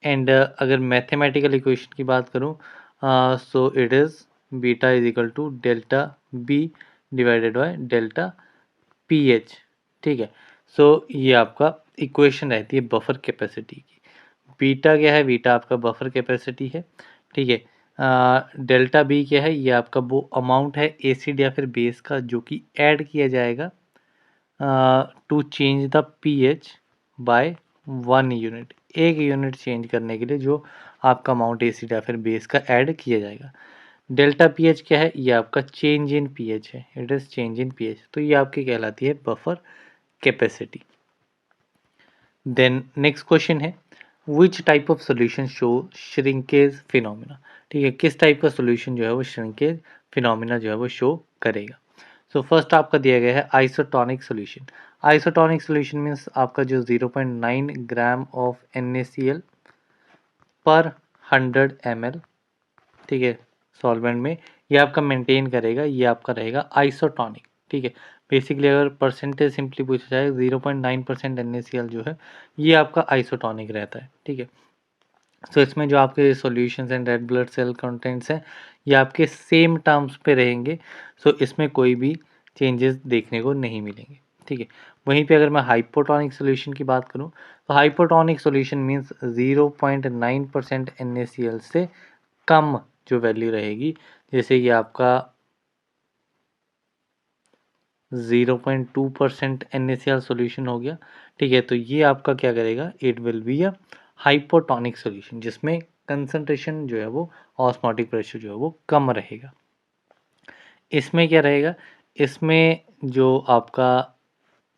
एंड अगर मैथमेटिकल इक्वेशन की बात करूँ, so it is beta is equal to delta B divided by delta pH. ठीक है, सो ये आपका इक्वेशन रहती है बफर कैपेसिटी की। बीटा क्या है? बीटा आपका बफर कैपेसिटी है। ठीक है, डेल्टा बी क्या है? ये आपका वो अमाउंट है एसिड या फिर बेस का जो कि ऐड किया जाएगा to change the pH by 1 unit. 1 unit change करने के लिए जो आपका अमाउंट एसिड या फिर बेस का ऐड किया जाएगा। डेल्टा पीएच क्या है? ये आपका चेंज इन पीएच है, it is change in pH, तो ये आपकी कहलाती है buffer capacity. Then next question है which type of solution show shrinkage phenomena. ठीक है, किस टाइप का सोल्यूशन जो है वो श्रिंकेज फिनोमिना जो है वो शो करेगा। सो फर्स्ट आपका दिया गया है isotonic solution. Isotonic solution means आपका जो 0.9 ग्राम ऑफ NaCl पर 100 ml, ठीक है, सॉल्वेंट में ये आपका मेंटेन करेगा, ये आपका रहेगा आइसोटोनिक। ठीक है, बेसिकली अगर परसेंटेज सिंपली पूछा जाए 0.9% NaCl जो है ये आपका आइसोटोनिक रहता है। ठीक है, तो इसमें जो आपके solutions and red blood cell contents हैं ये आपके सेम टर्म्स पे रहेंगे, सो इसमें कोई भी चेंजेस देखने को नहीं मिलेंगे। ठीक है, वहीं पे अगर मैं हाइपोटोनिक सॉल्यूशन की बात करूं तो हाइपोटोनिक सॉल्यूशन मींस 0.9% NaCl से कम जो वैल्यू रहेगी, जैसे कि आपका 0.2% NaCl सॉल्यूशन हो गया। ठीक है, तो ये आपका क्या करेगा, it will be a hypotonic solution जिसमें कंसंट्रेशन जो है वो ऑस्मोटिक प्रेशर जो है वो कम रहेगा। इसमें क्या रहेगा, इसमें जो आपका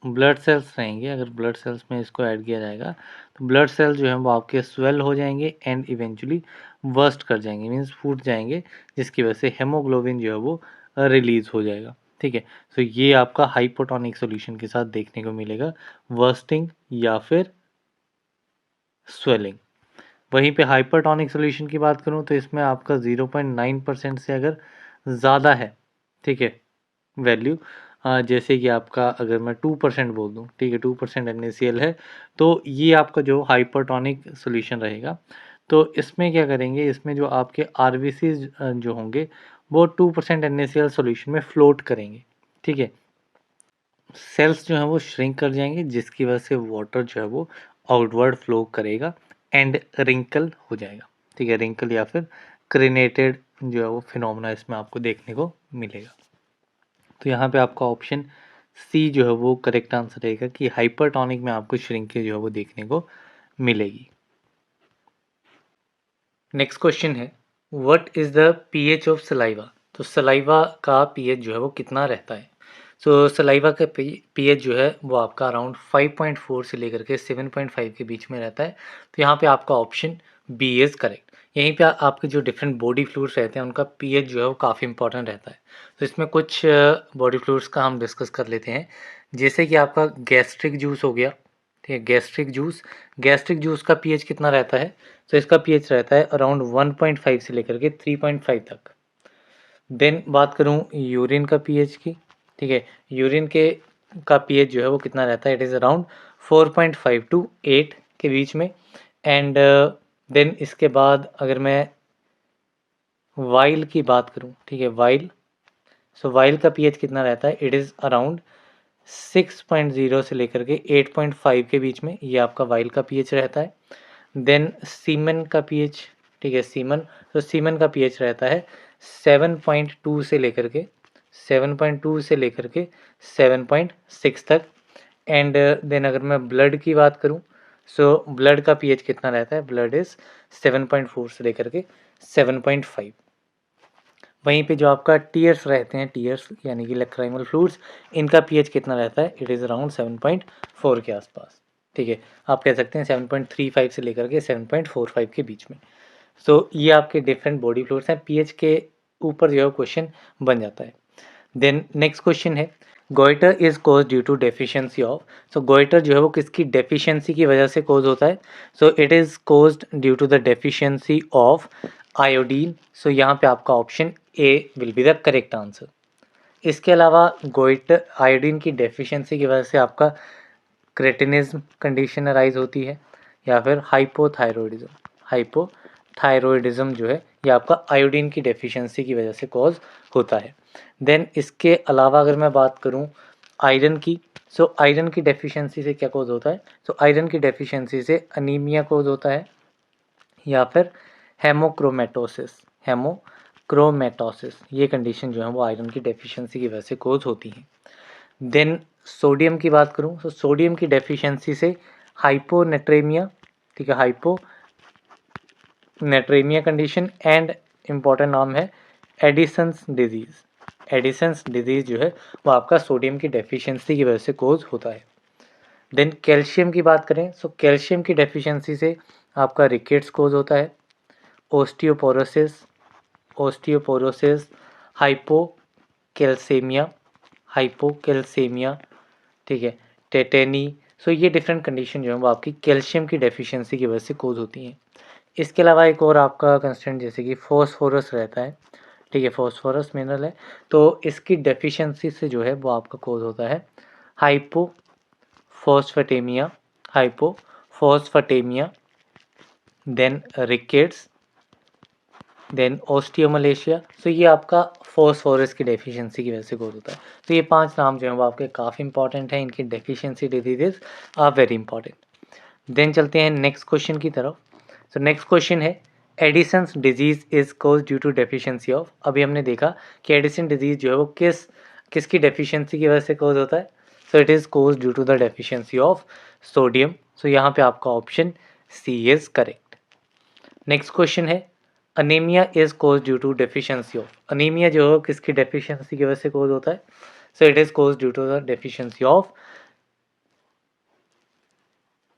ब्लड सेल्स रहेंगे, अगर ब्लड सेल्स में इसको ऐड किया जाएगा तो ब्लड सेल्स जो है वो आपके स्वेल हो जाएंगे एंड इवेंचुअली वर्स्ट कर जाएंगे, मीन्स फूट जाएंगे, जिसकी वजह से हेमोग्लोबिन जो है वो रिलीज हो जाएगा। ठीक है, तो ये आपका हाइपोटोनिक सॉल्यूशन के साथ देखने को मिलेगा, वर्स्टिंग या फिर स्वेलिंग। वहीं पे हाइपरटोनिक सॉल्यूशन की बात करूं तो इसमें आपका 0.9% से अगर ज़्यादा है, ठीक है, वैल्यू, जैसे कि आपका अगर मैं 2% बोल दूं, ठीक है, 2% NaCl है, तो ये आपका जो हाइपरटोनिक सॉल्यूशन रहेगा। तो इसमें क्या करेंगे, इसमें जो आपके RBCs जो होंगे वो 2% NaCl सॉल्यूशन में फ्लोट करेंगे। ठीक है, सेल्स जो हैं वो श्रिंक कर जाएंगे, जिसकी वजह से वाटर जो है वो आउटवर्ड फ्लो करेगा एंड रिंकल हो जाएगा। ठीक है, रिंकल या फिर क्रिनेटेड जो है वो फिनोमेना इसमें आपको देखने को मिलेगा। तो यहाँ पे आपका ऑप्शन सी जो है वो करेक्ट आंसर रहेगा कि हाइपरटोनिक में आपको श्रिंकेज जो है वो देखने को मिलेगी। नेक्स्ट क्वेश्चन है what is the pH of saliva. तो सलाइवा का पीएच जो है वो कितना रहता है। सो सलाइवा का पीएच जो है वो आपका अराउंड 5.4 से लेकर के 7.5 के बीच में रहता है। तो यहाँ पे आपका ऑप्शन बी इज़ करेक्ट। यहीं पे आपके जो डिफरेंट बॉडी फ्लूइड्स रहते हैं उनका पीएच जो है वो काफ़ी इंपॉर्टेंट रहता है। तो इसमें कुछ बॉडी फ्लूइड्स का हम डिस्कस कर लेते हैं, जैसे कि आपका गैस्ट्रिक जूस हो गया। ठीक है, गैस्ट्रिक जूस का पीएच कितना रहता है। तो इसका पीएच रहता है अराउंड 1.5 से लेकर के 3.5 तक। देन बात करूं यूरिन का पीएच की। ठीक है, यूरिन के का पीएच जो है वो कितना रहता है, इट इज़ अराउंड 4.5 टू 8 के बीच में। एंड देन इसके बाद अगर मैं वाइल की बात करूं, ठीक है, वाइल का पीएच कितना रहता है, इट इज़ अराउंड 6.0 से लेकर के 8.5 के बीच में, ये आपका वाइल का पीएच रहता है। देन सीमन का पीएच, ठीक है, सीमन का पीएच रहता है 7.2 से लेकर के 7.6 तक। एंड देन अगर मैं ब्लड की बात करूं, सो ब्लड का पीएच कितना रहता है, ब्लड इज 7.4 से लेकर के 7.5। वहीं पे जो आपका टीयर्स रहते हैं, टीयर्स यानी कि लैक्राइमल फ्लूइड्स, इनका पीएच कितना रहता है, इट इज़ अराउंड 7.4 के आसपास। ठीक है, आप कह सकते हैं 7.35 से लेकर के 7.45 के बीच में। सो ये आपके डिफरेंट बॉडी फ्लूइड्स हैं, पीएच के ऊपर जो है क्वेश्चन बन जाता है। देन नेक्स्ट क्वेश्चन है goitre is cause due to deficiency of. So goitre जो है वो किसकी डेफिशिएंसी की वजह से कोज होता है। So it is caused due to the deficiency of iodine. So यहाँ पे आपका option A will be the correct answer. इसके अलावा गोइटर आयोडीन की डेफिशिएंसी की वजह से आपका क्रेटिनिज्म कंडीशन अराइज होती है, या फिर हाइपोथायरॉयडिज्म जो है ये आपका आयोडीन की डेफिशिएंसी की वजह से कॉज होता है। देन इसके अलावा अगर मैं बात करूं आयरन की, सो आयरन की डेफिशिएंसी से क्या कॉज होता है, सो आयरन की डेफिशिएंसी से अनीमिया कॉज होता है, या फिर हेमोक्रोमेटोसिस, ये कंडीशन जो है वो आयरन की डेफिशिएंसी की वजह से कॉज होती है। देन सोडियम की बात करूं तो सोडियम की डेफिशिएंसी से हाइपोनेट्रेमिया, ठीक है, hypo natremia condition, and important नाम है एडिसन्स डिजीज़। एडिसन्स डिजीज़ जो है वो आपका सोडियम की डेफिशिएंसी की वजह से कोज होता है। देन कैल्शियम की बात करें, सो कैल्शियम की डेफिशिएंसी से आपका रिकेट्स कोज होता है, ओस्टियोपोरोसिस, ओस्टियोपोरोसिस, हाइपोकैल्सेमिया, हाइपोकैल्सेमिया, ठीक है, टेटेनी। सो ये डिफरेंट कंडीशन जो है वो आपकी कैल्शियम की डेफिशिएंसी की वजह से कोज होती हैं। इसके अलावा एक और आपका कंस्टेंट जैसे कि फॉस्फोरस रहता है, ठीक है, फॉस्फोरस मिनरल है, तो इसकी डेफिशिएंसी से जो है वो आपका कोज होता है हाइपोफॉस्फेटेमिया, हाइपोफॉस्फेटेमिया, देन रिकेट्स, देन ओस्टियोमलेशिया। सो ये आपका फॉस्फोरस की डेफिशिएंसी की वजह से कोज होता है। तो ये 5 नाम जो हैं वो आपके काफ़ी इंपॉर्टेंट हैं, इनकी deficiency diseases are very important. Then चलते हैं नेक्स्ट क्वेश्चन की तरफ। सो नेक्स्ट क्वेश्चन है Addison's disease is cause due to deficiency of. अभी हमने देखा कि एडिसन डिजीज जो है वो किसकी डेफिशिएंसी की वजह से कोज होता है। So it is cause due to the deficiency of sodium. So यहाँ पे आपका option C is correct. Next question है anaemia is cause due to deficiency of. Anaemia जो है किसकी डेफिशिएंसी की वजह से कोज होता है। So it is cause due to the deficiency of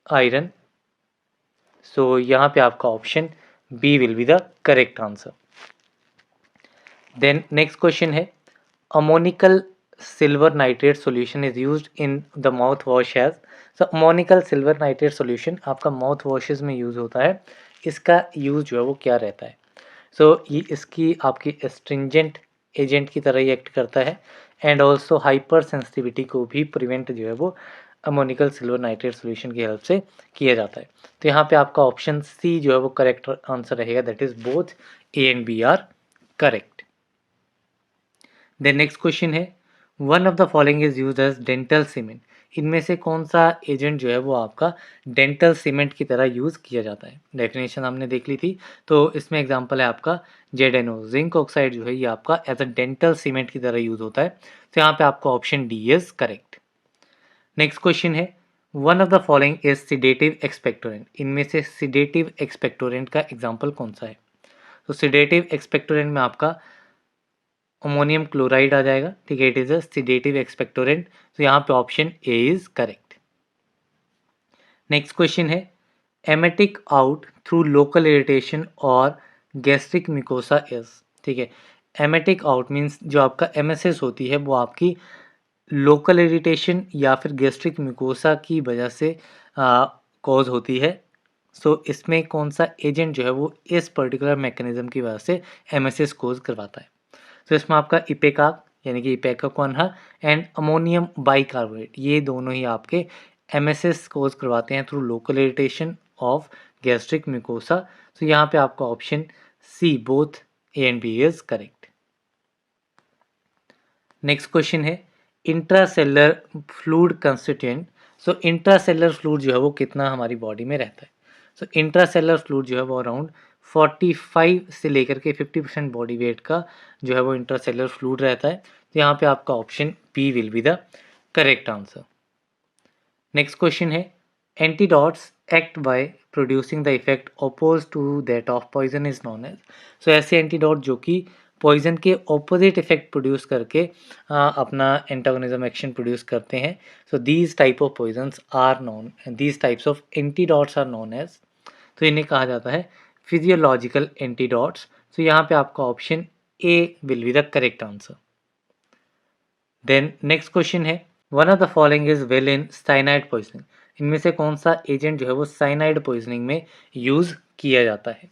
iron. So यहाँ पे आपका option B will be the correct answer. Then next question है ammoniacal silver nitrate solution is used in the mouth wash as. So ammoniacal silver nitrate solution आपका mouth washes में use होता है। इसका use जो है वो क्या रहता है। सो ये इसकी आपकी एस्ट्रिंजेंट एजेंट की तरह ही एक्ट करता है, एंड ऑल्सो हाइपर सेंसिटिविटी को भी प्रिवेंट जो है वो अमोनिकल सिल्वर नाइट्रेट सॉल्यूशन की हेल्प से किया जाता है। तो यहाँ पे आपका ऑप्शन सी जो है वो करेक्ट आंसर रहेगा, that is both A and B are correct. Then next question है one of the following is used as dental cement. इनमें से कौन सा एजेंट जो है वो आपका डेंटल सीमेंट की तरह यूज़ किया जाता है। डेफिनेशन हमने देख ली थी, तो इसमें एग्जांपल है आपका जेडेनो। जिंक ऑक्साइड जो है ये आपका एज अ डेंटल सीमेंट की तरह यूज़ होता है। तो यहाँ पे आपका option D is correct. Next question है one of the following is sedative expectorant. इनमें से सिडेटिव एक्सपेक्टोरेंट का एग्जाम्पल कौन सा है। तो सिडेटिव एक्सपेक्टोरेंट में आपका अमोनियम क्लोराइड आ जाएगा, ठीक है, it is a sedative expectorant. तो यहाँ पे option A is correct. Next question है emetic out through local irritation और गैस्ट्रिक मिकोसा इज। ठीक है, एमेटिक आउट मीन्स जो आपका एमएसएस होती है वो आपकी लोकल इरिटेशन या फिर गैस्ट्रिक मिकोसा की वजह से कॉज होती है। सो इसमें कौन सा एजेंट जो है वो इस पर्टिकुलर मैकेनिज्म की वजह से एमएसएस कोज करवाता है। तो इसमें आपका इपेकाक यानी कि इपेकाकोन्हा एंड अमोनियम बाइकार्बोनेट ये दोनों ही आपके एमएसएस कोज करवाते हैं through local irritation of gastric mucosa. तो यहाँ पे आपका option C both A and B is correct. Next question है intracellular fluid constituent. So intracellular fluid जो है वो कितना हमारी बॉडी में रहता है। सो इंट्रासेलर फ्लूइड जो है वो अराउंड 45 से लेकर के 50% बॉडी वेट का जो है वो इंट्रासेलर फ्लूइड रहता है। तो यहाँ पे आपका option B will be the correct answer. Next question है antidotes act by producing the effect oppose to that of poison is known as. So ऐसे एंटीडॉट जो कि पॉइजन के ऑपोजिट इफेक्ट प्रोड्यूस करके अपना एंटागोनिज्म एक्शन प्रोड्यूस करते हैं। So these type of poisons are known, these types of antidotes are known as. तो इन्हें कहा जाता है फिजियोलॉजिकल एंटीडॉट्स। तो यहाँ पे आपका option A will be the correct answer. Then next question है one of the following is well in cyanide poisoning. इनमें से कौन सा एजेंट जो है वो साइनाइड पॉइजनिंग में यूज किया जाता है।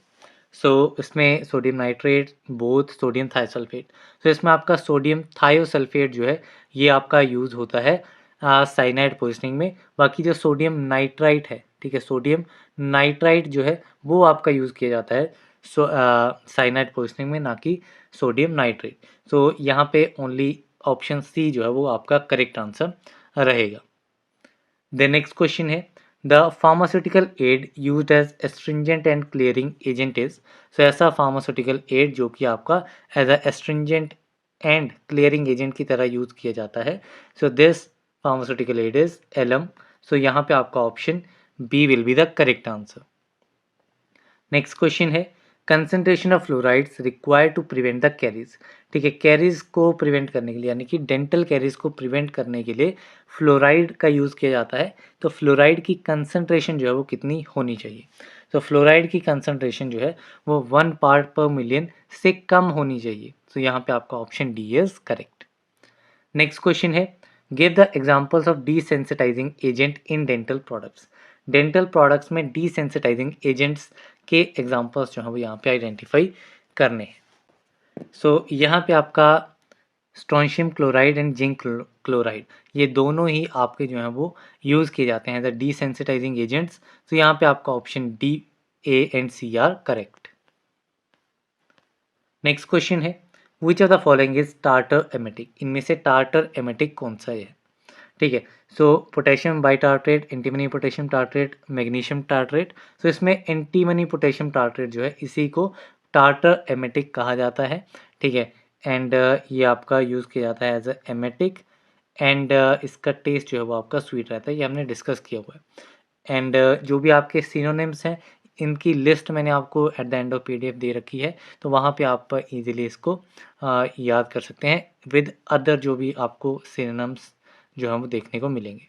इसमें sodium nitrate both sodium thiosulphate. इसमें आपका सोडियम थायोसल्फेट जो है ये आपका यूज होता है साइनाइड पॉइजनिंग में। बाकी जो सोडियम नाइट्राइट है, ठीक है, सोडियम नाइट्राइट जो है वो आपका यूज किया जाता है साइनाइड पॉइजनिंग में, ना कि सोडियम नाइट्रेट। यहाँ पे ओनली ऑप्शन सी जो है वो आपका करेक्ट आंसर रहेगा। द नेक्स्ट क्वेश्चन है the pharmaceutical aid used as astringent and clearing agent is. ऐसा फार्मास्यूटिकल एड जो कि आपका as a astringent and clearing agent की तरह यूज किया जाता है। This pharmaceutical aid is alum. यहाँ पे आपका option B will be the correct answer. Next question है concentration of fluorides required to prevent the caries. ठीक है, कैरीज को प्रिवेंट करने के लिए यानी कि डेंटल कैरीज को प्रिवेंट करने के लिए फ्लोराइड का यूज़ किया जाता है। तो फ्लोराइड की कंसंट्रेशन जो है वो कितनी होनी चाहिए? तो फ्लोराइड की कंसंट्रेशन जो है वो 1 पार्ट पर मिलियन से कम होनी चाहिए। तो यहाँ पे आपका option D is correct. Next question है give the examples of desensitising agent in dental products. Dental products में डीसेंसिटाइजिंग एजेंट्स के एग्जांपल्स जो हैं वो यहाँ पे आइडेंटिफाई करने हैं। सो यहाँ पे आपका strontium chloride and zinc chloride ये दोनों ही आपके जो हैं वो यूज़ किए जाते हैं एज अ डीसेंसिटाइजिंग एजेंट्स। तो यहाँ पे आपका option D, A and C are correct. Next question है which of the following is tartar emetic. इनमें से टार्टर एमेटिक कौन सा है? ठीक है, so potassium bitartrate, antimony potassium tartrate, magnesium tartrate. So इसमें एंटीमनी पोटेशियम टार्ट्रेट जो है इसी को टार्टर एमेटिक कहा जाता है। ठीक है, एंड ये आपका यूज़ किया जाता है एज अ एमेटिक एंड इसका टेस्ट जो है वो आपका स्वीट रहता है, ये हमने डिस्कस किया हुआ है। एंड जो भी आपके सिनोनिम्स हैं इनकी लिस्ट मैंने आपको at the end of PDF दे रखी है, तो वहाँ पे आप इजीली इसको याद कर सकते हैं विद अदर जो भी आपको सिनोनिम्स जो है वो देखने को मिलेंगे।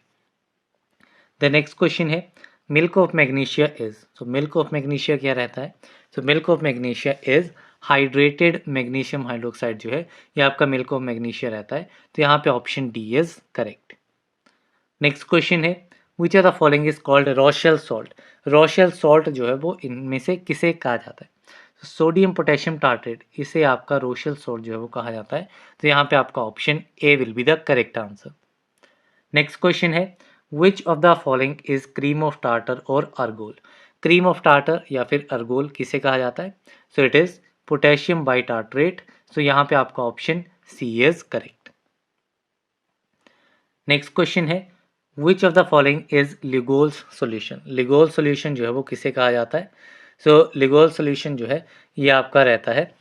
द नेक्स्ट क्वेश्चन है milk of magnesia is. So milk of magnesia क्या रहता है? So milk of magnesia is hydrated magnesium hydroxide जो है ये आपका मिल्क ऑफ मैग्नीशिया रहता है। तो यहाँ पे option D is correct. Next question है which are the following is called Rochelle salt. Rochelle salt जो है वो इनमें से किसे कहा जाता है? सोडियम पोटेशियम टार्ट्रेट इसे आपका रोशेल सॉल्ट जो है वो कहा जाता है। तो यहाँ पे आपका option A will be the correct answer. Next question है which of the following is cream of tartar और अर्गोल। क्रीम ऑफ टार्टर या फिर अर्गोल किसे कहा जाता है? So it is potassium bitartrate. So यहाँ पे आपका option C is correct. Next question है which of the following is Lugol's solution. Lugol solution जो है वो किसे कहा जाता है? सो लिगोल सॉल्यूशन जो है ये आपका रहता है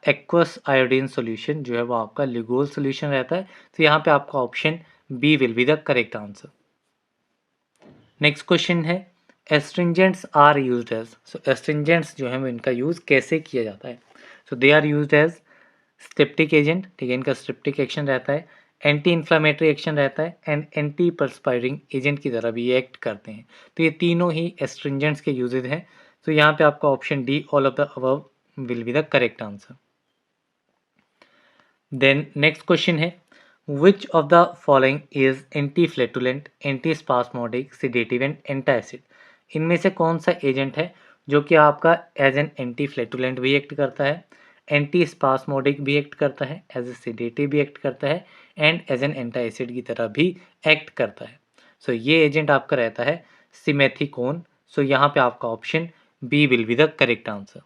एक्वस आयोडीन सॉल्यूशन जो है वो आपका लिगोल सॉल्यूशन रहता है। तो यहाँ पे आपका option B will be the correct answer. Next question है astringents are used as. So astringents जो है वो इनका यूज़ कैसे किया जाता है? So they are used as styptic agent. ठीक है, इनका स्टिप्टिक एक्शन रहता है, एंटी इन्फ्लामेटरी एक्शन रहता है एंड एंटी परस्पायरिंग एजेंट की तरह भी ये एक्ट करते हैं। तो ये तीनों ही एस्ट्रिंजेंट्स के यूजेज हैं। तो यहाँ पे आपका option D all of the above will be the correct answer. Then next question है which of the following is anti flatulent, anti spasmodic, sedative and antacid. इनमें से कौन सा एजेंट है जो कि आपका एज एन एंटी फ्लैटुलेंट भी एक्ट करता है, एंटी स्पास्मोडिक भी एक्ट करता है, एज ए सिडेटिव भी एक्ट करता है एंड एज एन एंटासिड की तरह भी एक्ट करता है? सो ये एजेंट आपका रहता है सिमेथिकोन। सो यहाँ पे आपका option B will be the correct answer.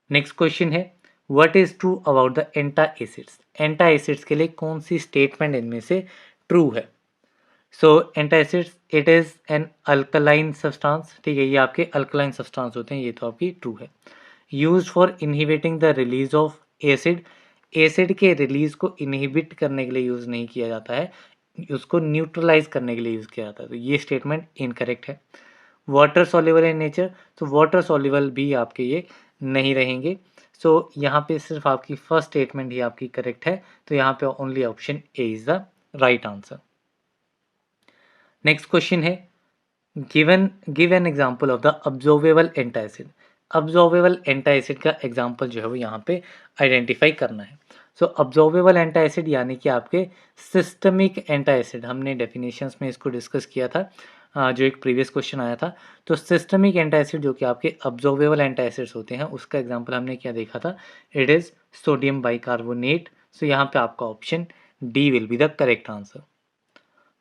Next question है what is true about the antacids. Antacids के लिए कौन सी स्टेटमेंट इनमें से ट्रू है? So antacids it is an alkaline substance. ठीक है, ये आपके अल्कलाइन सब्सटेंस होते हैं, ये तो आपकी ट्रू है। Use for inhibiting the release of acid. Acid के रिलीज को इनहिबिट करने के लिए यूज नहीं किया जाता है, उसको न्यूट्रलाइज करने के लिए यूज किया जाता है। तो ये स्टेटमेंट इनकरेक्ट है। वाटर सॉल्युबल इन नेचर, तो वाटर सॉल्युबल भी आपके ये नहीं रहेंगे। सो यहाँ पे सिर्फ आपकी फर्स्ट स्टेटमेंट ही आपकी करेक्ट है। तो यहाँ पे only option A is the right answer. Next question है give an example of the absorbable antacid. Absorbable antacid का एग्जांपल जो है वो यहाँ पे आइडेंटिफाई करना है। सो अब्जॉर्बेबल एंटासिड यानी कि आपके सिस्टमिक एंटासिड, हमने डेफिनेशंस में इसको डिस्कस किया था जो एक प्रीवियस क्वेश्चन आया था। तो सिस्टमिक एंटासिड जो कि आपके अब्जॉर्बेबल एंटासिड्स होते हैं उसका एग्जांपल हमने क्या देखा था? It is sodium bicarbonate. So यहाँ पे आपका option D will be the correct answer.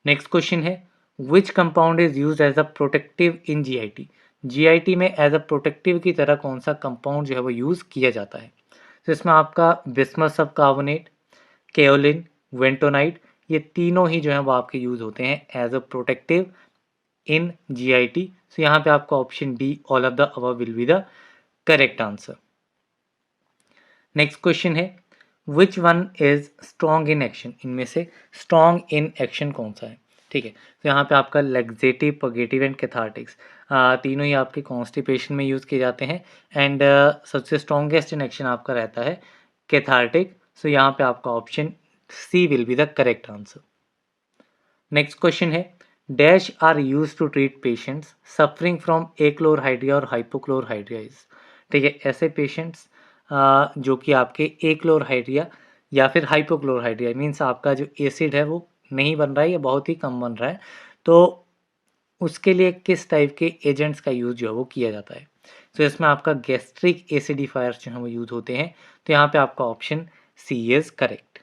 Next question है which compound is use as a protective in GIT. GIT में एज अ प्रोटेक्टिव की तरह कौन सा कंपाउंड जो है वो यूज किया जाता है? तो इसमें आपका बिस्मथ सब कार्बोनेट, केओलिन, वेंटोनाइट ये तीनों ही जो है वो आपके यूज होते हैं as a protective in GIT. So यहाँ पे आपका option D all of the above will be the correct answer. Next question है which one is strong in action. इनमें से स्ट्रॉन्ग इन एक्शन कौन सा है? ठीक है। तो यहाँ पे आपका लैक्सेटिव, पर्गेटिव एंड कैथार्टिक्स तीनों ही आपके कॉन्स्टिपेशन में यूज़ किए जाते हैं एंड सबसे स्ट्रॉन्गेस्ट इन एक्शन आपका रहता है कैथार्टिक। सो यहाँ पे आपका option C will be the correct answer. Next question है dash are use to treat patients suffering from achlorhydria और हाइपोक्लोरहाइड्रिया। ठीक है, ऐसे पेशेंट्स जो कि आपके एक्लोरहाइड्रिया या फिर हाइपोक्लोरहाइड्रिया मीन्स आपका जो एसिड है वो नहीं बन रहा है या बहुत ही कम बन रहा है, तो उसके लिए किस टाइप के एजेंट्स का यूज़ जो है वो किया जाता है। तो इसमें आपका गैस्ट्रिक एसिडिफायर्स जो है वो यूज़ होते हैं। तो यहाँ पे आपका option C is correct.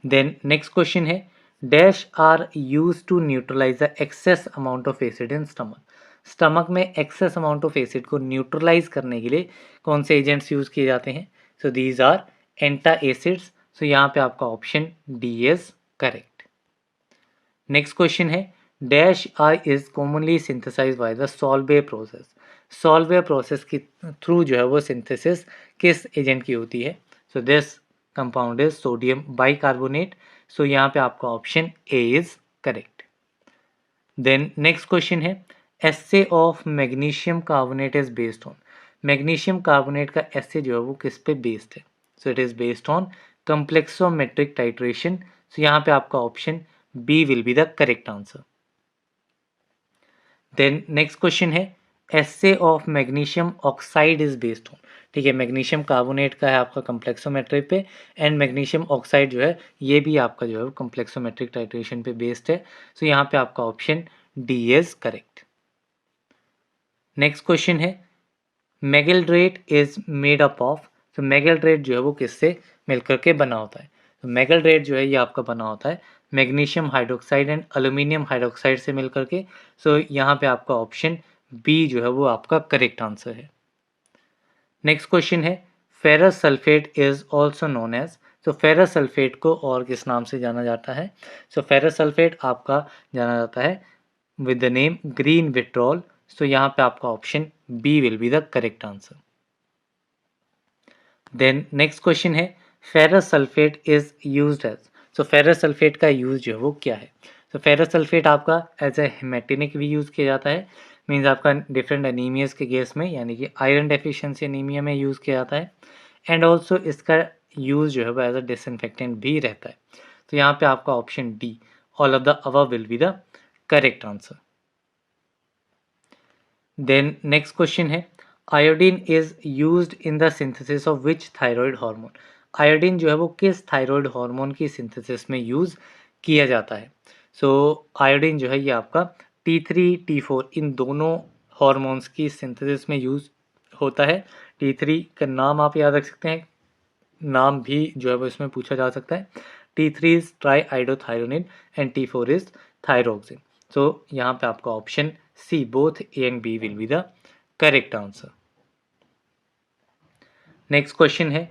Then next question है dash are use to neutralise the excess amount of acid in stomach. Stomach में एक्सेस अमाउंट ऑफ एसिड को न्यूट्रलाइज करने के लिए कौन से एजेंट्स यूज किए जाते हैं। So these are antacids. So यहाँ पे आपका option D is correct. Next question है dash I is commonly synthesise by the Solvay process. Solvay process के थ्रू जो है वो सिंथेसिस किस एजेंट की होती है। So this compound is sodium bicarbonate. So यहाँ पे आपका option A is correct. Then next question है assay of magnesium carbonate is based on. Magnesium carbonate का एसे जो है वो किस पे बेस्ड है। So it is based on complexometric titration. So यहाँ पे आपका option B will be the correct answer. Then next question है assay of magnesium oxide is based on. ठीक है, मैग्नीशियम कार्बोनेट का है आपका कंप्लेक्सोमेट्रिक पे एंड मैग्नीशियम ऑक्साइड जो है ये भी आपका जो है कंप्लेक्सोमेट्रिक टाइट्रेशन पे बेस्ड है। सो यहाँ पे आपका option D is correct. Next question है मेगलड्रेट इज मेड अप ऑफ। तो मेगलड्रेट जो है वो किससे मिलकर के बना होता है। तो मेगलड्रेट जो है ये आपका बना होता है magnesium hydroxide and aluminium hydroxide से मिलकर के। सो यहाँ पे आपका ऑप्शन बी जो है वो आपका करेक्ट आंसर है। नेक्स्ट क्वेश्चन है ferrous sulphate is also known as. तो फेरस सल्फेट को और किस नाम से जाना जाता है। सो फेरस सल्फेट आपका जाना जाता है with the name green vitriol. So यहाँ पे आपका option B will be the correct answer. Then next question है ferrous sulphate is used as. So ferrous sulphate का यूज जो है वो क्या है। तो फेरस सल्फेट आपका एज ए हेमेटिनिक भी यूज़ किया जाता है। मीन्स आपका डिफरेंट एनीमियाज के केस में यानी कि आयरन डेफिशिएंसी एनीमिया में यूज़ किया जाता है एंड ऑल्सो इसका यूज़ जो है वो एज अ डिसइंफेक्टेंट भी रहता है। तो यहाँ पे आपका option D all of the above will be the correct answer. Then next question है iodine is used in the synthesis of which thyroid hormone. Iodine जो है वो किस थायराइड हार्मोन की सिंथेसिस में यूज़ किया जाता है। सो आयोडीन जो है ये आपका T3 T4 इन दोनों हार्मोन्स की सिंथेसिस में यूज़ होता है। T3 का नाम आप याद रख सकते हैं, नाम भी जो है वो इसमें पूछा जा सकता है। T3 is triiodothyronine and T4 is thyroxine. So यहाँ पे आपका option C both A and B will be the correct answer. Next question है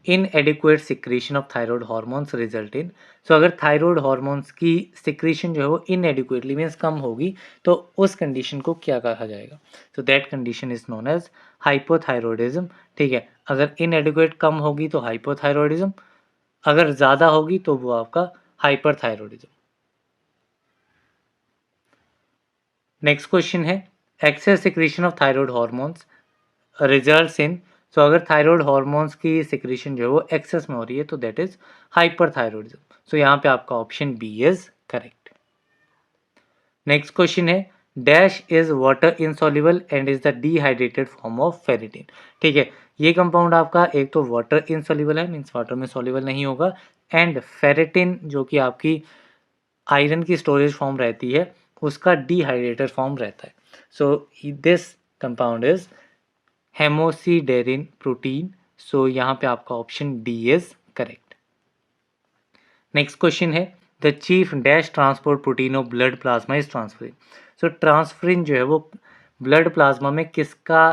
inadequate secretion of thyroid hormones result in. So अगर थायराइड हार्मोन्स की secretion जो है वो इनएडिक्वेटली means कम होगी तो उस कंडीशन को क्या कहा जाएगा। So that condition is known as hypothyroidism. ठीक है, अगर इनएडिक्वेट कम होगी तो हाइपोथायरॉयडिज्म, अगर ज़्यादा होगी तो वो आपका हाइपरथायरॉयडिज्म। नेक्स्ट क्वेश्चन है excess secretion of thyroid hormones results in. So अगर थायराइड हार्मोन्स की सिक्रीशन जो है वो एक्सेस में हो रही है तो दैट इज हाइपरथायरॉयडिज्म। सो यहाँ पे आपका option B is correct. Next question है dash is water insoluble and is the dehydrated form of ferritin. ठीक है, ये कंपाउंड आपका एक तो वाटर इनसॉल्युबल है मीन्स वाटर में सॉल्युबल नहीं होगा एंड फेरिटिन जो कि आपकी आयरन की स्टोरेज फॉर्म रहती है उसका डिहाइड्रेटेड फॉर्म रहता है। So this compound is haemosiderin protein. So यहाँ पे आपका option D is correct. Next question है the chief dash transport protein of blood plasma is transferrin. So transferrin जो है वो ब्लड प्लाज्मा में किसका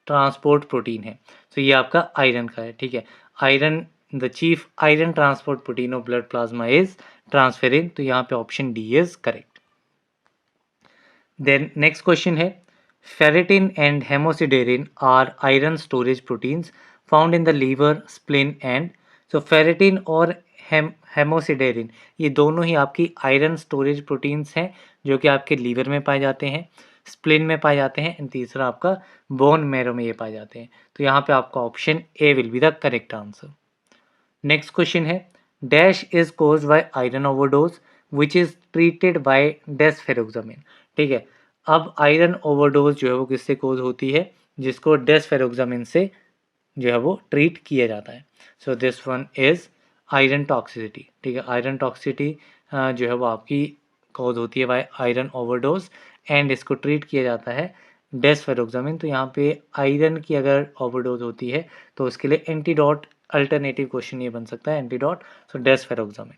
ट्रांसपोर्ट प्रोटीन है। तो ये आपका आयरन का है। ठीक है, iron the chief iron transport protein of blood plasma is transferrin. तो यहाँ पे option D is correct. Then next question है ferritin and haemosiderin are iron storage proteins found in the liver spleen and. So ferritin और haemosiderin, ये दोनों ही आपकी iron storage proteins हैं जो कि आपके लीवर में पाए जाते हैं, स्प्लीन में पाए जाते हैं एंड तीसरा आपका बोन मैरो में ये पाए जाते हैं। तो यहाँ पे आपका option A will be the correct answer. Next question है dash is caused by iron overdose which is treated by desferrioxamine. ठीक है, अब आयरन ओवरडोज जो है वो किससे कोज होती है, जिसको डेस्फेरोक्सामिन से जो है वो ट्रीट किया जाता है। So this one is iron toxicity. ठीक है, आयरन टॉक्सिसिटी जो है वो आपकी कॉज होती है बाय आयरन ओवरडोज एंड इसको ट्रीट किया जाता है डेस्फेरोक्सामिन। तो यहाँ पे आयरन की अगर ओवरडोज होती है तो उसके लिए एंटीडोट अल्टरनेटिव क्वेश्चन ये बन सकता है antidote, so desferrioxamine.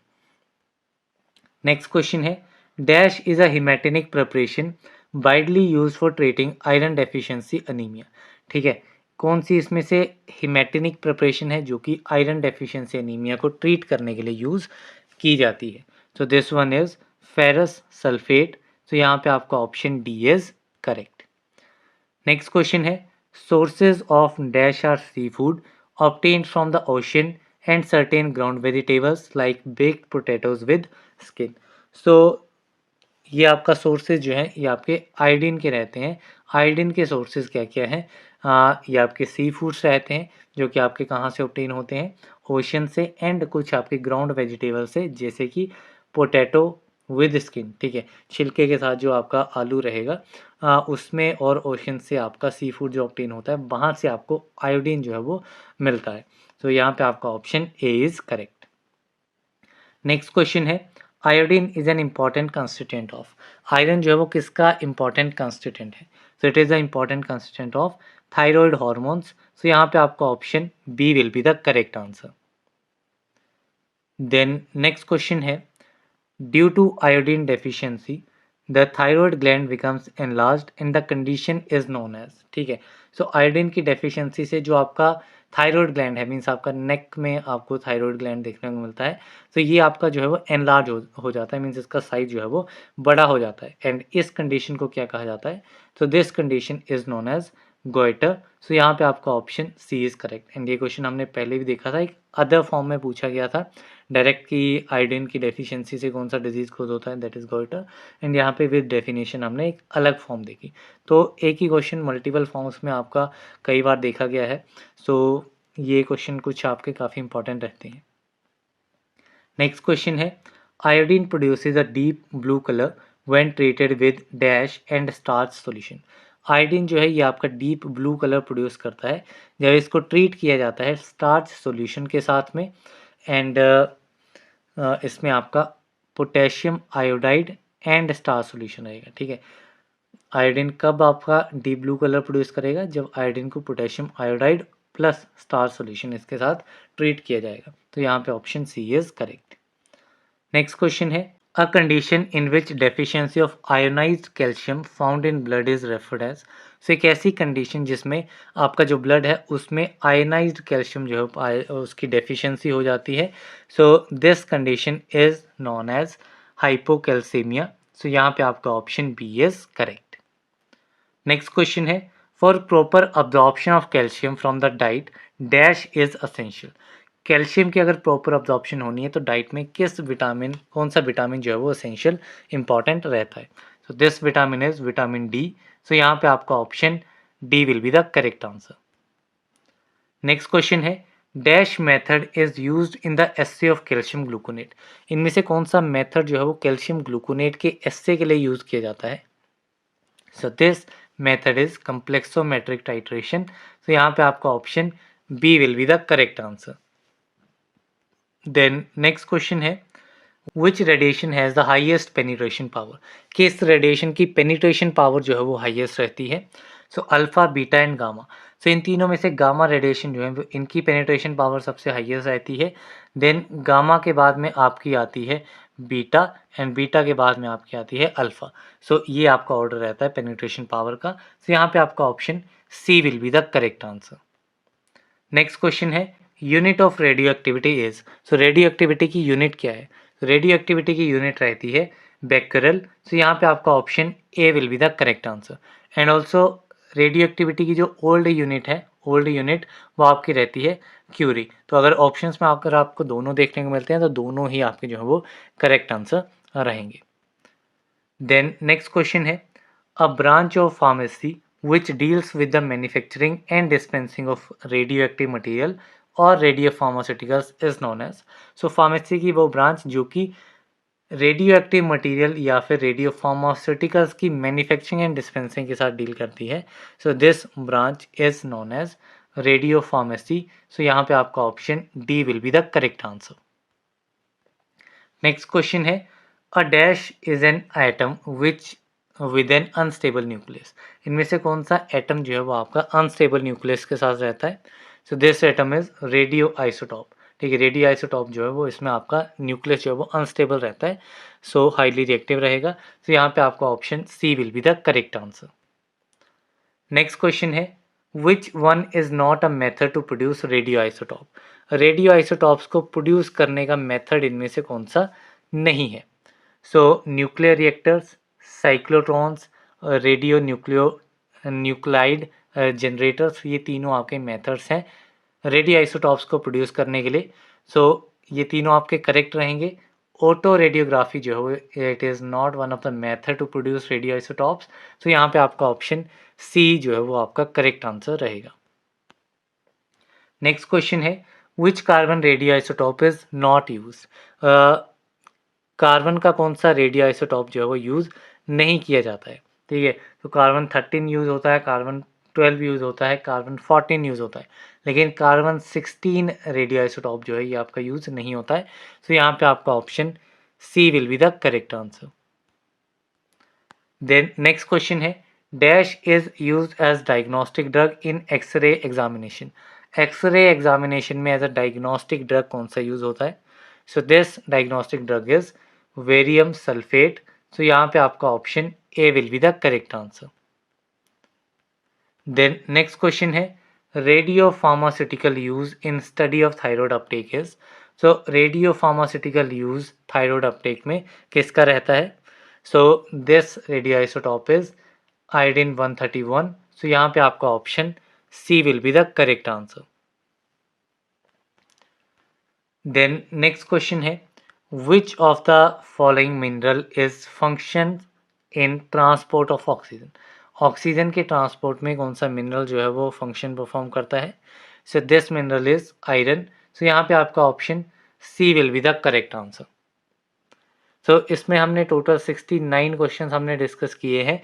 Next question है dash is a haematinic preparation widely use for treating iron deficiency anaemia. ठीक है, कौन सी इसमें से हिमेटेनिक प्रिपरेशन है जो कि आयरन डेफिशिएंसी अनीमिया को ट्रीट करने के लिए यूज की जाती है। तो this one is ferrous sulphate. तो यहाँ पे आपका option D is correct. Next question है sources of dash are seafood obtained from the ocean and certain ground vegetables like baked potatoes with skin। so ये आपका sources जो है ये आपके आयोडीन के रहते हैं। आयोडीन के सोर्सेज क्या क्या हैं, ये आपके सी फूड्स रहते हैं जो कि आपके कहाँ से ऑब्टेन होते हैं, ओशन से, एंड कुछ आपके ग्राउंड वेजिटेबल से जैसे कि पोटैटो विद स्किन। ठीक है, छिलके के साथ जो आपका आलू रहेगा उसमें, और ओशन से आपका सी फूड जो ऑब्टेन होता है वहाँ से आपको आयोडीन जो है वो मिलता है। तो यहाँ पे आपका option A is correct. Next question है iodine is an important constituent of. Iron जो है वो किसका इम्पॉर्टेंट कंस्टिट्यूएंट है, so it is the important constituent of thyroid hormones. So यहाँ पे आपका option B will be the correct answer. Then next question है due to iodine deficiency the thyroid gland becomes enlarged and the condition is known as. ठीक है, सो iodine की deficiency से जो आपका थायराइड ग्लैंड है, मीन्स आपका नेक में आपको थायराइड ग्लैंड देखने को मिलता है, तो ये आपका जो है वो एनलार्ज हो जाता है, मीन्स इसका साइज जो है वो बड़ा हो जाता है एंड इस कंडीशन को क्या कहा जाता है, तो this condition is known as goiter. So यहाँ पे आपका option C is correct and ये क्वेश्चन हमने पहले भी देखा था, एक अदर फॉर्म में पूछा गया था डायरेक्ट की आयोडीन की डेफिशिएंसी से कौन सा डिजीज खोज होता है, दैट इज गोइटर, एंड यहाँ पे विद डेफिनेशन हमने एक अलग फॉर्म देखी। तो एक ही क्वेश्चन मल्टीपल फॉर्म्स में आपका कई बार देखा गया है, सो ये क्वेश्चन कुछ आपके काफ़ी इंपॉर्टेंट रहते हैं। नेक्स्ट क्वेश्चन है iodine produces a deep blue colour when treated with dash and starch solution. Iodine जो है ये आपका डीप ब्लू कलर प्रोड्यूस करता है जब इसको ट्रीट किया जाता है स्टार्च सॉल्यूशन के साथ में, एंड इसमें आपका potassium iodide and star solution रहेगा। ठीक है, आयोडीन कब आपका डीप ब्लू कलर प्रोड्यूस करेगा, जब आयोडीन को potassium iodide plus star solution इसके साथ ट्रीट किया जाएगा। तो यहाँ पे option C is correct. Next question है a condition in which deficiency of ionized calcium found in blood is referred as. So एक ऐसी कंडीशन जिसमें आपका जो ब्लड है उसमें आयोनाइज्ड कैल्शियम जो है उसकी डेफिशिएंसी हो जाती है, so this condition is known as hypocalcemia. So यहाँ पे आपका option B is correct. Next question है for proper absorption of calcium from the diet dash is essential. Calcium की अगर प्रॉपर अब्जॉर्प्शन होनी है तो डाइट में किस विटामिन, कौन सा विटामिन जो है वो असेंशियल इंपॉर्टेंट रहता है, so this vitamin is vitamin D. So यहाँ पे आपका option D will be the correct answer. Next question है dash method is used in the assay of calcium gluconate. इनमें से कौन सा मेथड जो है वो कैल्शियम ग्लूकोनेट के एस्से के लिए यूज किया जाता है, so this method is complexometric titration. तो यहाँ पे आपका option B will be the correct answer. Then next question है which radiation has the highest penetration power. किस रेडिएशन की पेनिट्रेशन पावर जो है वो हाइएस्ट रहती है, so alpha beta and gamma. So इन तीनों में से गामा रेडिएशन जो है वो इनकी पेनिट्रेशन पावर सबसे हाइएस्ट रहती है। देन गामा के बाद में आपकी आती है बीटा एंड बीटा के बाद में आपकी आती है अल्फा। सो ये आपका ऑर्डर रहता है पेनिट्रेशन पावर का। सो यहाँ पे आपका option C will be the correct answer. Next question है unit of radioactivity is. So radioactivity की यूनिट क्या है, रेडियो एक्टिविटी की यूनिट रहती है बेकरल। सो यहाँ पे आपका option A will be the correct answer. And also radio activity की जो ओल्ड यूनिट है ओल्ड यूनिट वो आपकी रहती है क्यूरी। तो अगर ऑप्शंस में अगर आपको दोनों देखने को मिलते हैं तो दोनों ही आपके जो है वो करेक्ट आंसर रहेंगे। देन नेक्स्ट क्वेश्चन है, a branch of pharmacy which deals with the manufacturing and dispensing of radioactive material और radiopharmaceuticals is known as. So pharmacy की वो ब्रांच जो कि रेडियो एक्टिव मटीरियल या फिर रेडियो फार्मास्यूटिकल्स की मैन्युफैक्चरिंग एंड डिस्पेंसिंग के साथ डील करती है। So this branch is known as radiopharmacy. So यहाँ पे आपका option D will be the correct answer. Next question है, a dash is an atom which with an unstable nucleus. इनमें से कौन सा एटम जो है वो आपका अनस्टेबल न्यूक्लियस के साथ रहता है? So this atom is radio isotope. ठीक है, रेडियो आइसोटॉप जो है वो इसमें आपका न्यूक्लियस जो है वो अनस्टेबल रहता है, सो हाईली रिएक्टिव रहेगा। तो यहाँ पे आपका option C will be the correct answer. Next question है, which one is not a method to produce radioisotope. Radioisotopes को प्रोड्यूस करने का मेथड इनमें से कौन सा नहीं है? So nuclear reactors, cyclotrons, radionuclide generators, ये तीनों आपके मेथड्स हैं रेडियो आइसोटॉप्स को प्रोड्यूस करने के लिए। सो ये तीनों आपके करेक्ट रहेंगे। ऑटो रेडियोग्राफी जो है it is not one of the method to produce radioisotopes. तो यहाँ पे आपका ऑप्शन सी जो है वो आपका करेक्ट आंसर रहेगा। नेक्स्ट क्वेश्चन है, which carbon radio isotope is not use. Carbon का कौन सा रेडियो आइसोटॉप जो है वो यूज़ नहीं किया जाता है? ठीक है, तो कार्बन 13 यूज़ होता है, कार्बन 12 यूज़ होता है, कार्बन 14 यूज़ होता है, लेकिन कार्बन 16 रेडियो आइसोटॉप जो है ये आपका यूज़ नहीं होता है। तो यहाँ पे आपका option C will be the correct answer. Then next question है, dash is use as diagnostic drug in X-ray examination. X-ray examination में एज अ डायग्नोस्टिक ड्रग कौन सा यूज होता है? So this diagnostic drug is barium sulphate. तो यहाँ पे आपका option A will be the correct answer. Then next question है, radiopharmaceutical use in study of thyroid uptake is. So radiopharmaceutical use thyroid uptake में किसका रहता है? So this radioisotope is iodine 131। So यहाँ पे आपका option C will be the correct answer. Then next question है, which of the following mineral is function in transport of oxygen. Oxygen के transport में कौन सा मिनरल जो है वो फंक्शन परफॉर्म करता है? So this mineral is iron. So यहाँ पे आपका option C will be the correct answer. So इसमें हमने टोटल 69 क्वेश्चन हमने डिस्कस किए हैं।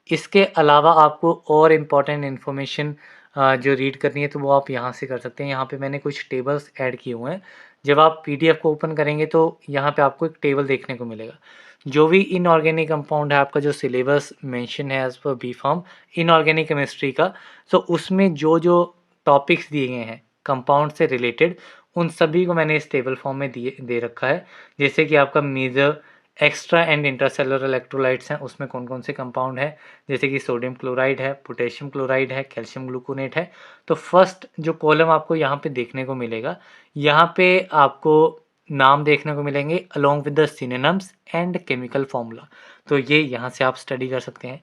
इसके अलावा आपको और इम्पॉर्टेंट इन्फॉर्मेशन जो रीड करनी है तो वो आप यहाँ से कर सकते हैं। यहाँ पे मैंने कुछ टेबल्स ऐड किए हुए हैं। जब आप पीडीएफ को ओपन करेंगे तो यहाँ पे आपको एक टेबल देखने को मिलेगा। जो भी इनऑर्गेनिक कंपाउंड है, आपका जो सिलेबस मेंशन है as per B pharm inorganic chemistry का, तो उसमें जो जो टॉपिक्स दिए गए हैं कंपाउंड से रिलेटेड, उन सभी को मैंने इस टेबल फॉर्म में दे रखा है। जैसे कि आपका major extra and intercellular electrolytes हैं, उसमें कौन कौन से कंपाउंड है, जैसे कि सोडियम क्लोराइड है, पोटेशियम क्लोराइड है, कैल्शियम ग्लूकोनेट है। तो फर्स्ट जो कॉलम आपको यहाँ पे देखने को मिलेगा, यहाँ पे आपको नाम देखने को मिलेंगे along with the synonyms and chemical formula. तो ये यहाँ से आप स्टडी कर सकते हैं।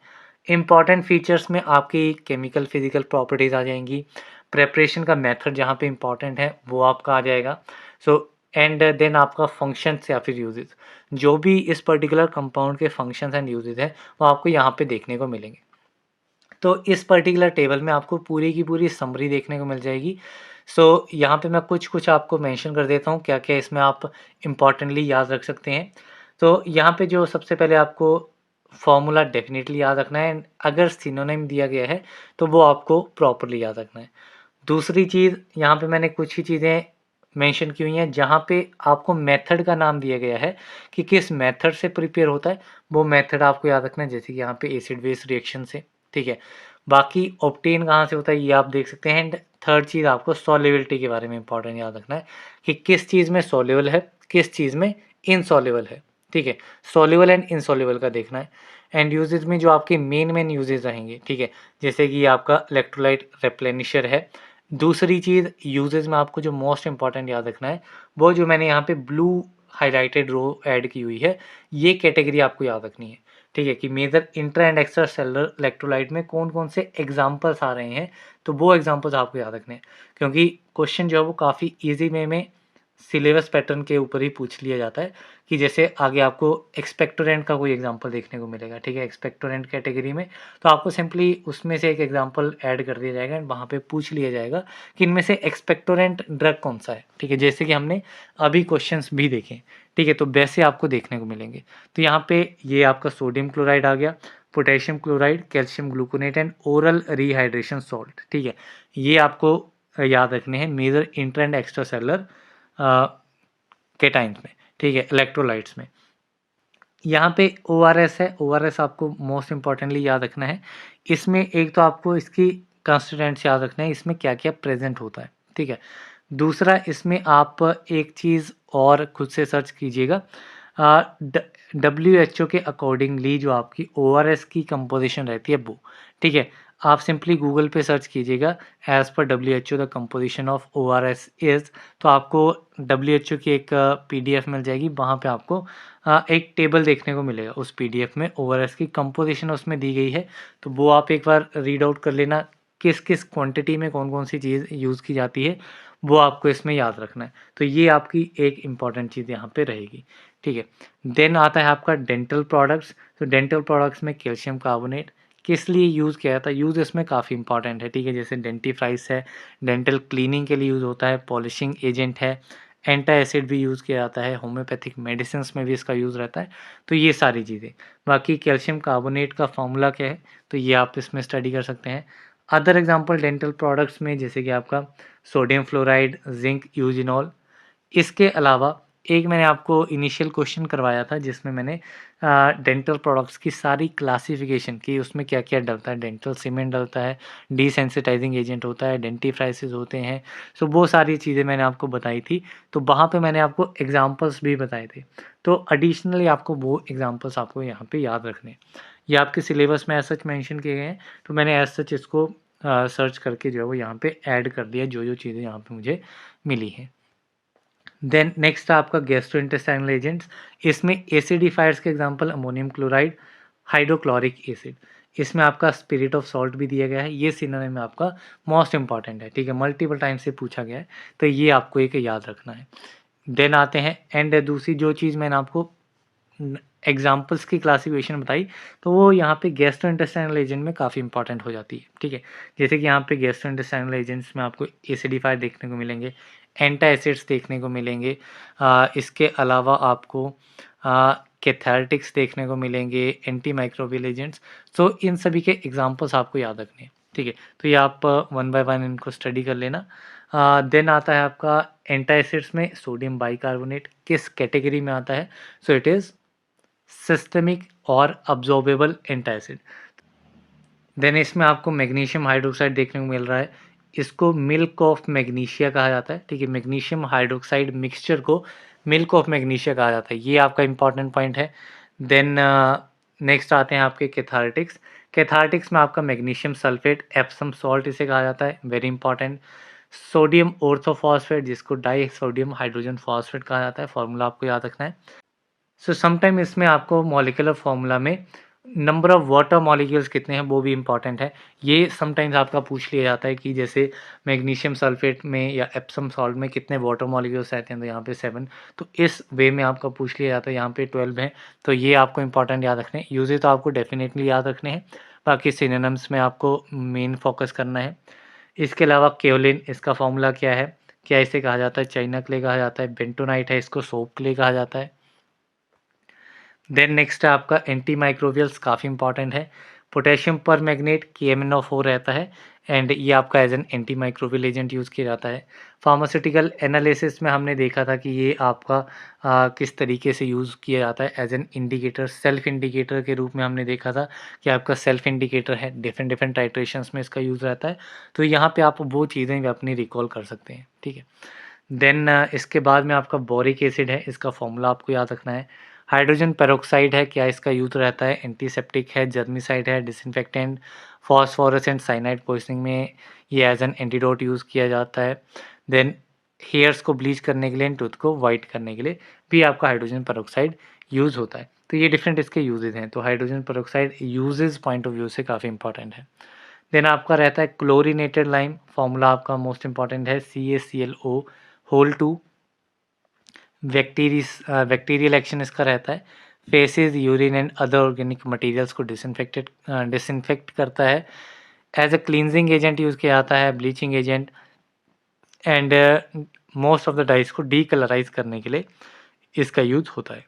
इंपॉर्टेंट फीचर्स में आपकी केमिकल फिजिकल प्रॉपर्टीज़ आ जाएंगी। प्रेपरेशन का मेथड जहाँ पे इंपॉर्टेंट है वो आपका आ जाएगा। सो एंड देन आपका फंक्शंस या फिर यूजेस, जो भी इस पर्टिकुलर कंपाउंड के फंक्शंस एंड यूजेस हैं वो आपको यहाँ पे देखने को मिलेंगे। तो इस पर्टिकुलर टेबल में आपको पूरी की पूरी समरी देखने को मिल जाएगी। सो यहाँ पे मैं कुछ कुछ आपको मेंशन कर देता हूँ क्या क्या इसमें आप इम्पॉर्टेंटली याद रख सकते हैं। तो यहाँ पे जो सबसे पहले आपको फॉर्मूला डेफिनेटली याद रखना है, अगर सिनोनिम दिया गया है तो वो आपको प्रॉपरली याद रखना है। दूसरी चीज़, यहाँ पे मैंने कुछ ही चीज़ें मेंशन की हुई हैं जहाँ पे आपको मेथड का नाम दिया गया है कि किस मेथड से प्रिपेयर होता है, वो मेथड आपको याद रखना है। जैसे कि यहाँ पे एसिड बेस रिएक्शन से, ठीक है। बाकी ऑब्टेन कहाँ से होता है ये आप देख सकते हैं। एंड थर्ड चीज़, आपको सॉल्युबिलिटी के बारे में इंपॉर्टेंट याद रखना है कि किस चीज़ में सॉल्युबल है, किस चीज़ में इनसॉल्युबल है, ठीक है। सॉल्युबल एंड इनसॉल्युबल का देखना है। एंड यूजेज में जो आपके मेन यूजेज रहेंगे, ठीक है, जैसे कि आपका इलेक्ट्रोलाइट रेप्लेनिशर है। दूसरी चीज़ यूजेज में आपको जो मोस्ट इंपॉर्टेंट याद रखना है, वो जो मैंने यहाँ पे ब्लू हाइलाइटेड रो ऐड की हुई है, ये कैटेगरी आपको याद रखनी है, ठीक है, कि major intra and extracellular electrolyte में कौन कौन से एग्जाम्पल्स आ रहे हैं, तो वो एग्जाम्पल्स आपको याद रखने हैं, क्योंकि क्वेश्चन जो है वो काफ़ी ईजी वे में सिलेबस पैटर्न के ऊपर ही पूछ लिया जाता है, कि जैसे आगे आपको एक्सपेक्टोरेंट का कोई एग्जांपल देखने को मिलेगा, ठीक है, एक्सपेक्टोरेंट कैटेगरी में, तो आपको सिंपली उसमें से एक एग्जांपल ऐड कर दिया जाएगा एंड वहाँ पे पूछ लिया जाएगा कि इनमें से एक्सपेक्टोरेंट ड्रग कौन सा है, ठीक है, जैसे कि हमने अभी क्वेश्चंस भी देखे, ठीक है, तो वैसे आपको देखने को मिलेंगे। तो यहाँ पे ये आपका सोडियम क्लोराइड आ गया, potassium chloride, calcium gluconate and oral rehydration salt, ठीक है, ये आपको याद रखने हैं major inter and extracellular cations में, ठीक है, इलेक्ट्रोलाइट्स में। यहाँ पे ORS है, ORS आपको मोस्ट इम्पॉर्टेंटली याद रखना है। इसमें एक तो आपको इसकी कंस्टिट्यूएंट्स याद रखना है, इसमें क्या क्या प्रेजेंट होता है, ठीक है। दूसरा, इसमें आप एक चीज़ और खुद से सर्च कीजिएगा, WHO के अकॉर्डिंगली जो आपकी ORS की कंपोजिशन रहती है वो, ठीक है, आप सिंपली गूगल पे सर्च कीजिएगा as per WHO the composition of ORS is, तो आपको WHO की एक PDF मिल जाएगी, वहाँ पे आपको एक टेबल देखने को मिलेगा, उस PDF में ORS की कंपोजिशन उसमें दी गई है, तो वो आप एक बार रीड आउट कर लेना, किस किस क्वांटिटी में कौन कौन सी चीज़ यूज़ की जाती है, वो आपको इसमें याद रखना है। तो ये आपकी एक इम्पॉर्टेंट चीज़ यहाँ पे रहेगी, ठीक है। देन आता है आपका डेंटल प्रोडक्ट्स, तो डेंटल प्रोडक्ट्स में कैल्शियम कार्बोनेट किस लिए यूज़ किया जाता है, यूज़ इसमें काफ़ी इंपॉर्टेंट है, ठीक है, जैसे डेंटिफ्राइस है, डेंटल क्लीनिंग के लिए यूज़ होता है, पॉलिशिंग एजेंट है, एंटा एसिड भी यूज़ किया जाता है, होम्योपैथिक मेडिसिन्स में भी इसका यूज़ रहता है, तो ये सारी चीज़ें। बाकी कैल्शियम कार्बोनेट का फॉर्मूला क्या है, तो ये आप इसमें स्टडी कर सकते हैं। अदर एग्जांपल डेंटल प्रोडक्ट्स में जैसे कि आपका सोडियम फ्लोराइड, जिंक यूजिनॉल। इसके अलावा एक मैंने आपको इनिशियल क्वेश्चन करवाया था जिसमें मैंने डेंटल प्रोडक्ट्स की सारी क्लासिफिकेशन की, उसमें क्या-क्या डलता है, डेंटल सीमेंट डलता है, डिसेंसिटाइजिंग एजेंट होता है, डेंटिफ्राइसिस होते हैं, सो वो सारी चीज़ें मैंने आपको बताई थी। तो वहाँ पे मैंने आपको एग्ज़ाम्पल्स भी बताए थे। तो एडिशनली आपको वो एग्ज़ाम्पल्स आपको यहाँ पे याद रखने हैं। ये आपके सिलेबस में एज़ सच मेंशन किए गए हैं, तो मैंने एज़ सच इसको सर्च करके जो है वो यहाँ पे ऐड कर दिया, जो-जो चीज़ें यहाँ पे मुझे मिली हैं। देन नेक्स्ट आपका गैस्ट्रोइंटेस्टाइनल एजेंट्स, इसमें एसिडिफायर्स के example ammonium chloride, hydrochloric acid. इसमें आपका स्पिरिट ऑफ सॉल्ट भी दिया गया है, ये सिनोनिम में आपका मोस्ट इंपॉर्टेंट है, ठीक है, मल्टीपल टाइम से पूछा गया है, तो ये आपको एक याद रखना है। देन आते हैं एंड दूसरी जो चीज़ मैंने आपको एग्जाम्पल्स की क्लासिफिकेशन बताई, तो वो यहाँ पे गैस्ट्रोइंटेस्टाइनल एजेंट में काफ़ी इंपॉर्टेंट हो जाती है, ठीक है। जैसे कि यहाँ पे गैस्ट्रोइंटेस्टाइनल एजेंट्स में आपको एसिडिफायर देखने को मिलेंगे, एंटा एसिड्स देखने को मिलेंगे, इसके अलावा आपको कैथारटिक्स देखने को मिलेंगे, एंटी माइक्रोबियल एजेंट्स। सो इन सभी के एग्जाम्पल्स आपको याद रखने हैं, ठीक है, तो ये आप वन बाय वन इनको स्टडी कर लेना। देन आता है आपका एंटा एसिड्स में सोडियम बाइकार्बोनेट किस कैटेगरी में आता है, सो इट इज़ सिस्टेमिक और अब्जॉर्बेबल एंटा एसिड। देन इसमें आपको मैग्नीशियम हाइड्रोक्साइड देखने को मिल रहा है, इसको मिल्क ऑफ मैग्नीशिया कहा जाता है, ठीक है, मैग्नीशियम हाइड्रोक्साइड मिक्सचर को मिल्क ऑफ मैग्नीशिया कहा जाता है, ये आपका इंपॉर्टेंट पॉइंट है। देन नेक्स्ट आते हैं आपके कैथारटिक्स, कैथारटिक्स में आपका मैग्नीशियम सल्फेट, एप्सम सॉल्ट इसे कहा जाता है, वेरी इंपॉर्टेंट। सोडियम ऑर्थोफॉस्फेट जिसको डाई सोडियम हाइड्रोजन फॉस्फेट कहा जाता है, फॉर्मूला आपको याद रखना है। सो समटाइम इसमें आपको मॉलिक्यूलर फार्मूला में नंबर ऑफ वाटर मॉलिक्यूल्स कितने हैं वो भी इंपॉर्टेंट है, ये समटाइम्स आपका पूछ लिया जाता है कि जैसे मैग्नीशियम सल्फेट में या एप्सम सॉल्ट में कितने वाटर मॉलिक्यूल्स रहते हैं, तो यहाँ पे 7, तो इस वे में आपका पूछ लिया जाता है, यहाँ पे 12 है, तो ये आपको इंपॉर्टेंट याद रखने हैं। यूजेज तो आपको डेफिनेटली याद रखने हैं, बाकी सिनोनिम्स में आपको मेन फोकस करना है। इसके अलावा केओलिन, इसका फॉर्मूला क्या है, क्या इसे कहा जाता है, चाइना क्ले कहा जाता है, बेंटोनाइट है, इसको सोप क्ले कहा जाता है। देन नेक्स्ट है आपका एंटी माइक्रोबियल्स, काफ़ी इंपॉर्टेंट है, पोटेशियम पर मैग्नेट KMnO4 रहता है एंड ये आपका as an antimicrobial agent use किया जाता है। फार्मास्यूटिकल एनालिसिस में हमने देखा था कि ये आपका किस तरीके से यूज़ किया जाता है, as an indicator, self indicator के रूप में हमने देखा था कि आपका सेल्फ इंडिकेटर है, डिफरेंट डिफरेंट टाइट्रेशंस में इसका यूज़ रहता है, तो यहाँ पे आप वो चीज़ें भी अपनी रिकॉल कर सकते हैं, ठीक है। देन इसके बाद में आपका बोरिक एसिड है, इसका फॉर्मूला आपको याद रखना है। हाइड्रोजन पेरोक्साइड है, क्या इसका यूज़ रहता है, एंटीसेप्टिक है, जर्मिसाइड है, disinfectant, phosphorus and cyanide poisoning में ये एज एन एंटीडोट यूज़ किया जाता है। देन हेयर्स को ब्लीच करने के लिए एंड टूथ को वाइट करने के लिए भी आपका हाइड्रोजन पेरोक्साइड यूज़ होता है। तो ये डिफरेंट इसके यूजेज़ हैं। तो hydrogen peroxide uses point of view से काफ़ी इंपॉर्टेंट है। देन आपका रहता है क्लोरीनेटेड लाइम, फॉर्मूला आपका मोस्ट इंपॉर्टेंट है CaClO होल 2। बैक्टीरियल एक्शन इसका रहता है, faeces, urine and other organic materials को डिसइंफेक्ट करता है। As a cleansing agent use किया जाता है, bleaching agent and most of the dyes को डीकलराइज करने के लिए इसका यूज होता है।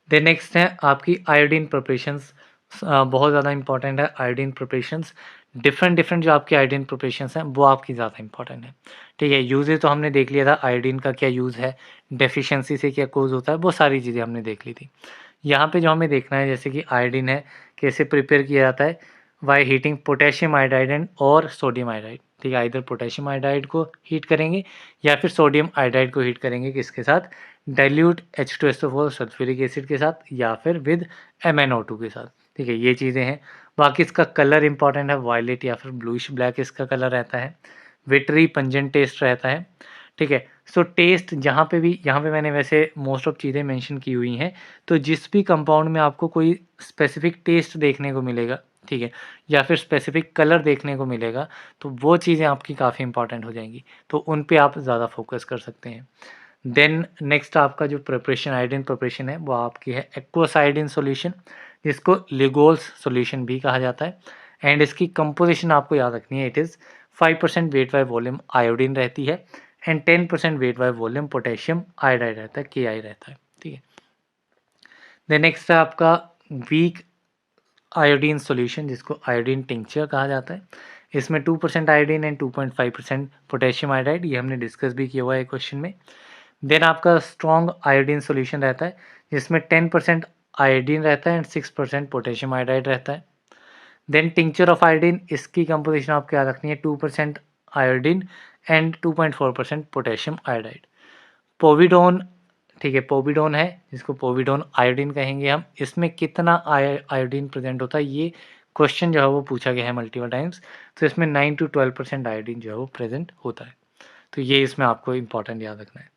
देन नेक्स्ट है आपकी आयोडीन प्रिपरेशंस। बहुत ज़्यादा इंपॉर्टेंट है आयोडीन प्रिपरेशंस। डिफरेंट जो आपकी आयोडीन प्रिपरेशंस हैं वो आपकी ज़्यादा इंपॉर्टेंट है। ठीक है, यूजेज तो हमने देख लिया था, आयोडीन का क्या यूज़ है, डेफिशिएंसी से क्या कोज होता है, वो सारी चीज़ें हमने देख ली थी। यहाँ पे जो हमें देखना है जैसे कि आयोडीन है कैसे प्रिपेयर किया जाता है, by heating potassium iodide and और सोडियम आयोडाइड। ठीक है, इधर पोटेशियम आयोडाइड को हीट करेंगे या फिर सोडियम आयोडाइड को हीट करेंगे, किसके साथ, डाइल्यूट H2SO4 सल्फ्यूरिक एसिड के साथ या फिर विद MnO2 के साथ। ठीक है, ये चीज़ें हैं। बाकी इसका कलर इंपॉर्टेंट है, वायलेट या फिर ब्लूइश ब्लैक इसका कलर रहता है। विटरी पंजेंट टेस्ट रहता है। ठीक है, सो टेस्ट जहाँ पे भी, यहाँ पे मैंने वैसे मोस्ट ऑफ चीज़ें मेंशन की हुई हैं। तो जिस भी कंपाउंड में आपको कोई स्पेसिफिक टेस्ट देखने को मिलेगा, ठीक है, या फिर स्पेसिफिक कलर देखने को मिलेगा, तो वो चीज़ें आपकी काफ़ी इंपॉर्टेंट हो जाएंगी, तो उन पे आप ज़्यादा फोकस कर सकते हैं। देन नेक्स्ट आपका जो प्रिपरेशन, आयोडीन प्रिपरेशन है वो आपकी है एक्वस आयोडीन सॉल्यूशन, जिसको लिगोल्स सॉल्यूशन भी कहा जाता है। एंड इसकी कंपोजिशन आपको याद रखनी है, it is 5% weight by volume iodine रहती है and 10% weight by volume potassium iodide रहता है, Ki रहता है। ठीक है, देन नेक्स्ट है आपका वीक आयोडीन सॉल्यूशन, जिसको आयोडीन टिंक्चर कहा जाता है। इसमें 2% आयोडीन एंड 2.5% पोटेशियम आयोडाइड, ये हमने डिस्कस भी किया हुआ है क्वेश्चन में। देन आपका स्ट्रॉन्ग आयोडीन सॉल्यूशन रहता है, जिसमें 10% आयोडीन रहता है एंड 6% पोटेशियम आयोडाइड रहता है। देन टिंक्चर ऑफ आयोडीन, इसकी कंपोजिशन आपको याद रखनी है, 2% iodine and 2.4% potassium iodide. Povidone, ठीक है, पोविडोन है जिसको पोविडोन आयोडीन कहेंगे हम। इसमें कितना आयोडीन प्रेजेंट होता है, ये क्वेश्चन जो है वो पूछा गया है मल्टीपल टाइम्स। तो इसमें 9 to 12% आयोडीन जो है वो प्रेजेंट होता है। तो ये इसमें आपको इंपॉर्टेंट याद रखना है।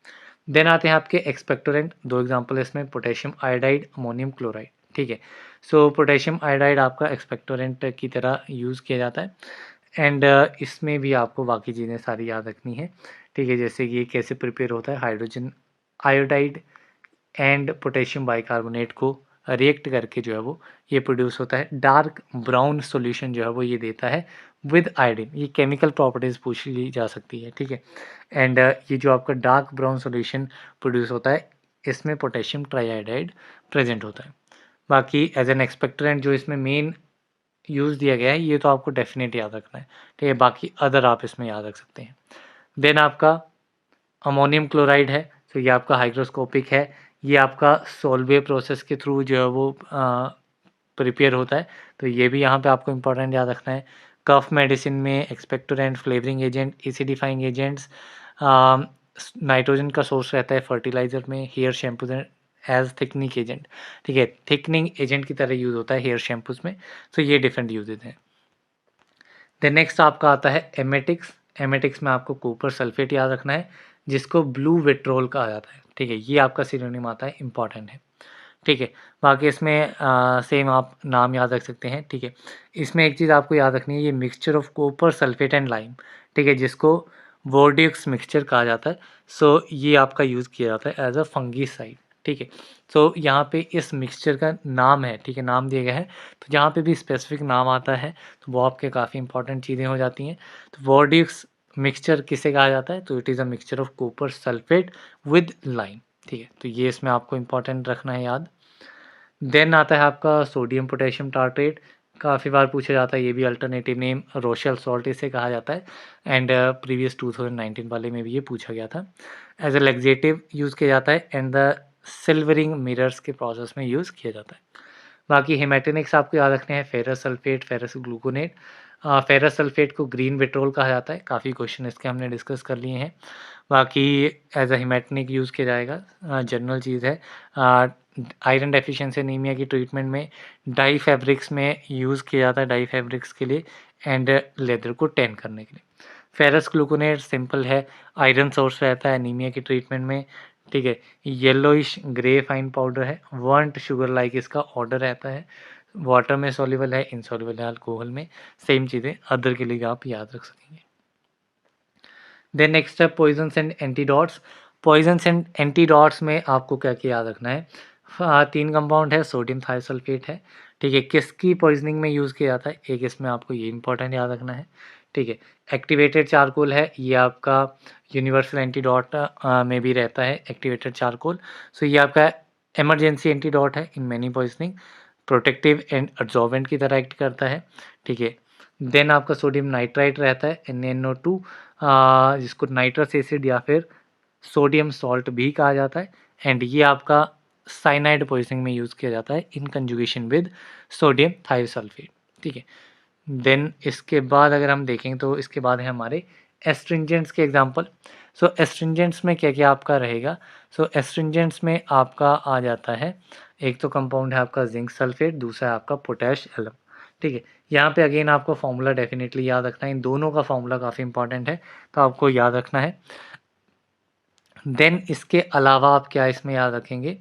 देन आते हैं आपके एक्सपेक्टोरेंट, दो एग्जांपल इसमें, पोटेशियम आयोडाइड, अमोनियम क्लोराइड। ठीक है, सो पोटेशियम आयोडाइड आपका एक्सपेक्टोरेंट की तरह यूज़ किया जाता है एंड इसमें भी आपको बाकी चीज़ें सारी याद रखनी है। ठीक है, जैसे कि ये कैसे प्रिपेयर होता है, hydrogen iodide and potassium bicarbonate को रिएक्ट करके जो है वो ये प्रोड्यूस होता है। डार्क ब्राउन सॉल्यूशन जो है वो ये देता है विद आयोडीन, ये केमिकल प्रॉपर्टीज़ पूछ ली जा सकती है। ठीक है, एंड ये जो आपका डार्क ब्राउन सॉल्यूशन प्रोड्यूस होता है, इसमें पोटेशियम ट्राइआयोडाइड प्रेजेंट होता है। बाकी एज एन एक्सपेक्टरेंट जो इसमें मेन यूज़ दिया गया है, ये तो आपको डेफिनेट याद रखना है। ठीक है, बाकी अदर आप इसमें याद रख सकते हैं। देन आपका अमोनियम क्लोराइड है, तो ये आपका हाइग्रोस्कोपिक है, ये आपका सोल्वे प्रोसेस के थ्रू जो है वो प्रिपेयर होता है, तो ये भी यहाँ पे आपको इंपॉर्टेंट याद रखना है। कफ मेडिसिन में expectorant, flavouring agent, acidifying agents, nitrogen का सोर्स रहता है फर्टिलाइजर में, hair shampoos as thickening agent. ठीक है, थिकनिंग एजेंट की तरह यूज़ होता है हेयर शैम्पूज में। तो ये डिफरेंट यूजेज हैं। देन नेक्स्ट आपका आता है एमेटिक्स। एमेटिक्स में आपको कॉपर सल्फेट याद रखना है, जिसको ब्लू विट्रोल कहा जाता है। ठीक है, ये आपका सिनोनिम आता है, इंपॉर्टेंट है। ठीक है, बाकी इसमें सेम आप नाम याद रख सकते हैं। ठीक है, इसमें एक चीज़ आपको याद रखनी है, ये mixture of copper sulphate and lime, ठीक है, जिसको वोर्डिक्स मिक्सचर कहा जाता है। सो ये आपका यूज़ किया जाता है एज अ फंगीसाइड। ठीक है, सो यहाँ पे इस मिक्सचर का नाम है, ठीक है, नाम दिया गया है, तो जहाँ पे भी स्पेसिफिक नाम आता है तो वो आपके काफ़ी इंपॉर्टेंट चीज़ें हो जाती हैं। तो वोर्डिक्स मिक्सचर किसे कहा जाता है, तो it is a mixture of copper sulphate with lime. ठीक है, तो ये इसमें आपको इंपॉर्टेंट रखना है याद। देन आता है आपका सोडियम पोटेशियम टार्ट्रेट, काफ़ी बार पूछा जाता है, ये भी अल्टरनेटिव नेम रोशेल सॉल्ट इसे कहा जाता है एंड प्रीवियस 2019 वाले में भी ये पूछा गया था। एज अ लेक्सेटिव यूज़ किया जाता है एंड द सिल्वरिंग मिरर्स के प्रोसेस में यूज़ किया जाता है। बाकी हेमेटोनिक्स आपको याद रखने हैं, ferrous sulphate, ferrous gluconate. Ferrous sulphate को ग्रीन विट्रोल कहा जाता है, काफ़ी क्वेश्चन इसके हमने डिस्कस कर लिए हैं। बाकी एज अ हेमेटोनिक यूज़ किया जाएगा, जनरल चीज़ है। आयरन डेफिशिएंसी एनीमिया की ट्रीटमेंट में डाई फैब्रिक्स में यूज़ किया जाता है, डाई फैब्रिक्स के लिए एंड लेदर को टैन करने के लिए। फेरस ग्लूकोनेट सिंपल है, आयरन सोर्स रहता है एनीमिया की ट्रीटमेंट में, ठीक है। येलोइश ग्रे फाइन पाउडर है, वर्न्ट शुगर लाइक इसका ऑर्डर रहता है, वाटर में सॉल्युबल है, इनसॉल्युबल है अल्कोहल में, सेम चीज़ें अदर के लिए आप याद रख सकेंगे। देन नेक्स्ट है पॉइजन्स एंड एंटीडॉट्स। पॉइजन्स एंड एंटीडॉट्स में आपको क्या क्या याद रखना है, 3 कंपाउंड है, सोडियम थायोसल्फेट है, ठीक है। किसकी पॉइजनिंग में यूज़ किया जाता है, एक इसमें आपको ये इंपॉर्टेंट याद रखना है, ठीक है। एक्टिवेटेड चारकोल है, ये आपका यूनिवर्सल एंटीडॉट में भी रहता है एक्टिवेटेड चारकोल, सो ये आपका इमरजेंसी एंटीडॉट है in many poisoning, protective and absorbent की तरह एक्ट करता है, ठीक है। देन आपका सोडियम नाइट्राइट रहता है NaNO2, जिसको नाइट्रस एसिड या फिर सोडियम सॉल्ट भी कहा जाता है, एंड ये आपका साइनाइड पॉइजनिंग में यूज़ किया जाता है in conjugation with sodium thiosulphate, ठीक है। देन इसके बाद अगर हम देखें तो इसके बाद है हमारे एस्ट्रिंजेंट्स के एग्जांपल। सो एस्ट्रिंजेंट्स में क्या क्या आपका रहेगा, सो एस्ट्रिंजेंट्स में आपका आ जाता है, एक तो कंपाउंड है आपका जिंक सल्फेट, दूसरा है आपका पोटैश एलम, ठीक है। यहाँ पे अगेन आपको फॉर्मूला डेफिनेटली याद रखना है, इन दोनों का फॉर्मूला काफ़ी इंपॉर्टेंट है तो आपको याद रखना है। देन इसके अलावा आप क्या इसमें याद रखेंगे,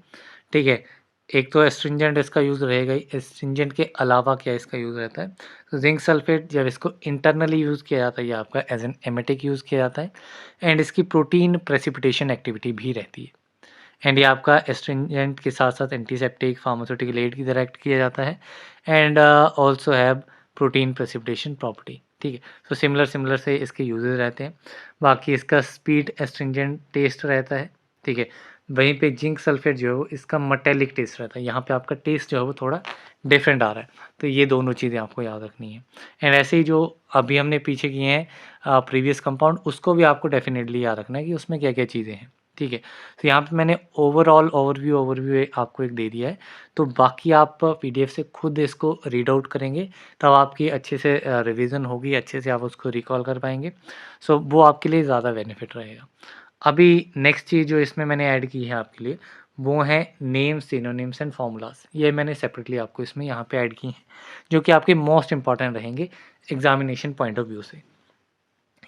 ठीक है। एक तो एस्ट्रिंजेंट इसका यूज़ रहेगा ही, एस्ट्रिंजेंट के अलावा क्या इसका यूज़ रहता है, तो जिंक सल्फेट जब इसको इंटरनली यूज़ किया जाता है, ये आपका एज एन एमेटिक यूज़ किया जाता है, एंड इसकी प्रोटीन प्रेसिपिटेशन एक्टिविटी भी रहती है, एंड ये आपका एस्ट्रिंजेंट के साथ साथ एंटीसेप्टिक फार्मास्यूटिकल एड की तरह एक्ट किया जाता है, and also have protein precipitation property, ठीक है। तो सिमिलर से इसके यूजेस रहते हैं। बाकी इसका स्पीड एस्ट्रिंजेंट टेस्ट रहता है, ठीक है। वहीं पे जिंक सल्फेट जो है वो इसका मटेलिक टेस्ट रहता है, यहाँ पे आपका टेस्ट जो है वो थोड़ा डिफरेंट आ रहा है, तो ये दोनों चीज़ें आपको याद रखनी है। एंड ऐसे ही जो अभी हमने पीछे किए हैं प्रीवियस कंपाउंड, उसको भी आपको डेफिनेटली याद रखना है कि उसमें क्या क्या चीज़ें हैं, ठीक है। तो यहाँ पे मैंने ओवरऑल ओवरव्यू आपको एक दे दिया है, तो बाकी आप पीडीएफ से खुद इसको रीड आउट करेंगे, तब आपकी अच्छे से रिवीजन होगी, अच्छे से आप उसको रिकॉल कर पाएंगे, सो वो आपके लिए ज़्यादा बेनिफिट रहेगा। अभी नेक्स्ट चीज़ जो इसमें मैंने ऐड की है आपके लिए, वो है नेम सिनोनिम्स एंड फॉर्मूलाज, ये मैंने सेपरेटली आपको इसमें यहाँ पे ऐड की हैं, जो कि आपके मोस्ट इंपॉर्टेंट रहेंगे एग्जामिनेशन पॉइंट ऑफ व्यू से।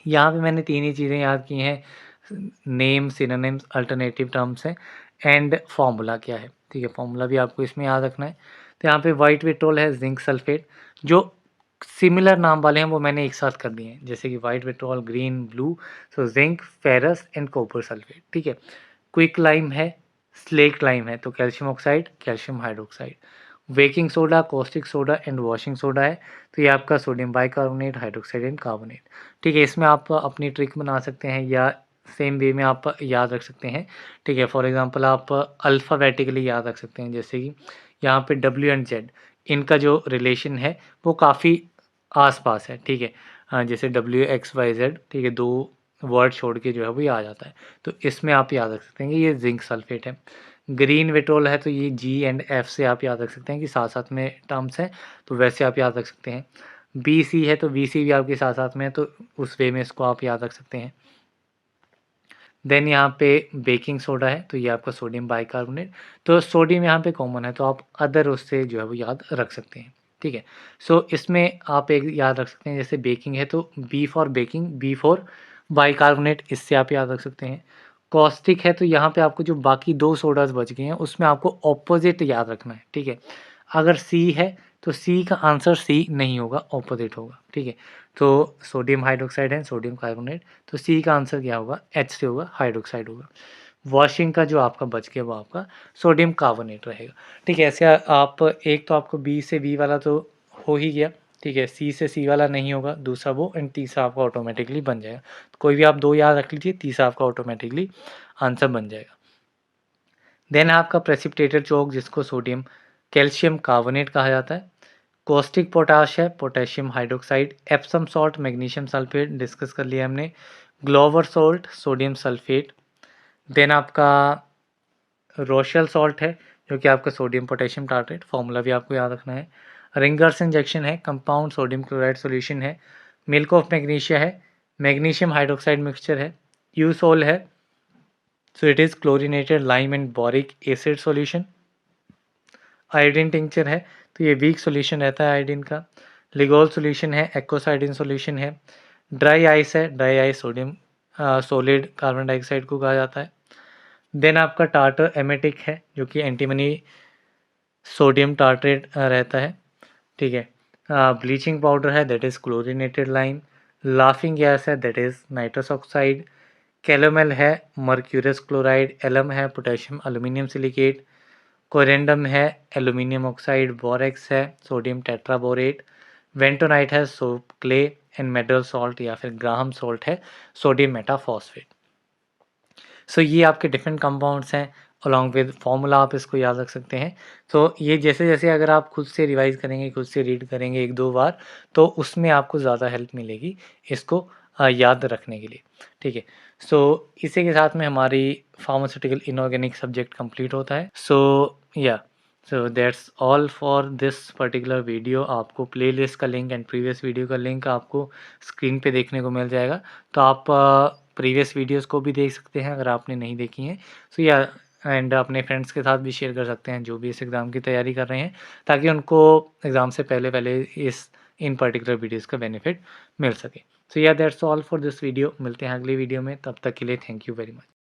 यहाँ पे मैंने 3 ही चीज़ें याद की हैं, नेम, सिनोनिम्स, अल्टरनेटिव टर्म्स हैं, एंड फार्मूला क्या है, ठीक है। फार्मूला भी आपको इसमें याद रखना है। तो यहाँ पे वाइट विट्रोल है, जिंक सल्फेट, जो सिमिलर नाम वाले हैं वो मैंने एक साथ कर दिए हैं, जैसे कि white vitriol, green, blue, so zinc, ferrous and copper sulphate, ठीक है। क्विक लाइम है, स्लेक लाइम है, तो calcium oxide, calcium hydroxide. Baking soda, caustic soda and washing soda है, तो ये आपका sodium bicarbonate, hydroxide and carbonate, ठीक है। इसमें आप अपनी ट्रिक बना सकते हैं या सेम वे में आप याद रख सकते हैं, ठीक है। फॉर एग्जांपल आप अल्फ़ाबेटिकली याद रख सकते हैं, जैसे कि यहाँ पे W एंड Z, इनका जो रिलेशन है वो काफ़ी आस-पास है, ठीक है। जैसे WXYZ, ठीक है, 2 वर्ड छोड़ के जो है वो ये आ जाता है, तो इसमें आप याद रख सकते हैं कि ये जिंक सल्फेट है। ग्रीन विट्रोल है, तो ये G एंड F से आप याद रख सकते हैं कि साथ-साथ में टर्म्स हैं, तो वैसे आप याद रख सकते हैं। BC है, तो BC भी आपके साथ-साथ में है, तो उस वे में इसको आप याद रख सकते हैं। देन यहाँ पे बेकिंग सोडा है, तो ये आपका सोडियम बाइकार्बोनेट, तो सोडियम यहाँ पे कॉमन है, तो आप अदर उससे जो है वो याद रख सकते हैं, ठीक है। सो इसमें आप एक याद रख सकते हैं, जैसे बेकिंग है तो B for baking, B for bicarbonate, इससे आप याद रख सकते हैं। कॉस्टिक है, तो यहाँ पे आपको जो बाकी 2 सोडाज़ बच गए हैं उसमें आपको ऑपोजिट याद रखना है, ठीक है। अगर C है तो C का आंसर C नहीं होगा, ऑपोजिट होगा, ठीक है। तो सोडियम हाइड्रोक्साइड है, सोडियम कार्बोनेट, तो C का आंसर क्या होगा, H से होगा, हाइड्रोक्साइड होगा। वॉशिंग का जो आपका बच गया वो आपका सोडियम कार्बोनेट रहेगा, ठीक है। ऐसे आप एक तो आपको B से B वाला तो हो ही गया, ठीक है। C से C वाला नहीं होगा, दूसरा वो, एंड तीसरा आपका ऑटोमेटिकली बन जाएगा। तो कोई भी आप 2 याद रख लीजिए, तीसरा आपका ऑटोमेटिकली आंसर बन जाएगा। देन आपका प्रेसिपिटेटेड चौक, जिसको सोडियम कैल्शियम कार्बोनेट कहा जाता है। कॉस्टिक पोटाश है, potassium hydroxide. Epsom salt, magnesium sulphate discuss कर लिया हमने। ग्लोवर सॉल्ट, सोडियम सल्फेट। देन आपका रोशल सॉल्ट है, जो कि आपका सोडियम पोटेशियम टार्ट्रेट, फॉर्मूला भी आपको याद रखना है। रिंगर्स इंजेक्शन है, कंपाउंड सोडियम क्लोराइड सॉल्यूशन है। मिल्क ऑफ मैग्नीशिया है, मैग्नीशियम हाइड्रोक्साइड मिक्सचर है। यूसोल है, so it is chlorinated lime and boric acid solution. Iodine tincture है, तो ये वीक सॉल्यूशन रहता है आयोडीन का। लिगोल सॉल्यूशन है, एक्कोसाइडिन सॉल्यूशन है। ड्राई आइस है, dry ice sodium solid carbon dioxide को कहा जाता है। देन आपका टार्टर एमेटिक है जो कि एंटीमनी सोडियम टार्ट्रेट रहता है, ठीक है। ब्लीचिंग पाउडर है that is chlorinated lime. Laughing gas है that is nitrous oxide. Calomel है मर्क्यूरस क्लोराइड। एलम है पोटेशियम अल्यूमिनियम सिलिकेट। कोरेंडम है एल्यूमिनियम ऑक्साइड। बोरेक्स है सोडियम टेट्राबोरेट। वेंटोनाइट है soap clay. And medal salt या फिर Graham salt है sodium metaphosphate. So ये आपके डिफरेंट कंपाउंड्स हैं, अलॉन्ग विद फॉर्मूला आप इसको याद रख सकते हैं। तो ये जैसे-जैसे अगर आप खुद से रिवाइज़ करेंगे, खुद से रीड करेंगे 1-2 बार, तो उसमें आपको ज़्यादा हेल्प मिलेगी इसको याद रखने के लिए, ठीक है। सो इसी के साथ में हमारी फार्मास्यूटिकल इनऑर्गेनिक सब्जेक्ट कंप्लीट होता है। या so that's all for this particular video. आपको प्लेलिस्ट का लिंक एंड प्रीवियस वीडियो का लिंक आपको स्क्रीन पे देखने को मिल जाएगा। तो आप प्रीवियस वीडियोस को भी देख सकते हैं अगर आपने नहीं देखी हैं। सो या एंड अपने फ्रेंड्स के साथ भी शेयर कर सकते हैं जो भी इस एग्ज़ाम की तैयारी कर रहे हैं, ताकि उनको एग्ज़ाम से पहले-पहले इस इन पर्टिकुलर वीडियोज़ का बेनिफिट मिल सके। सो या that's all for this video. मिलते हैं अगली वीडियो में, तब तक के लिए थैंक यू वेरी मच।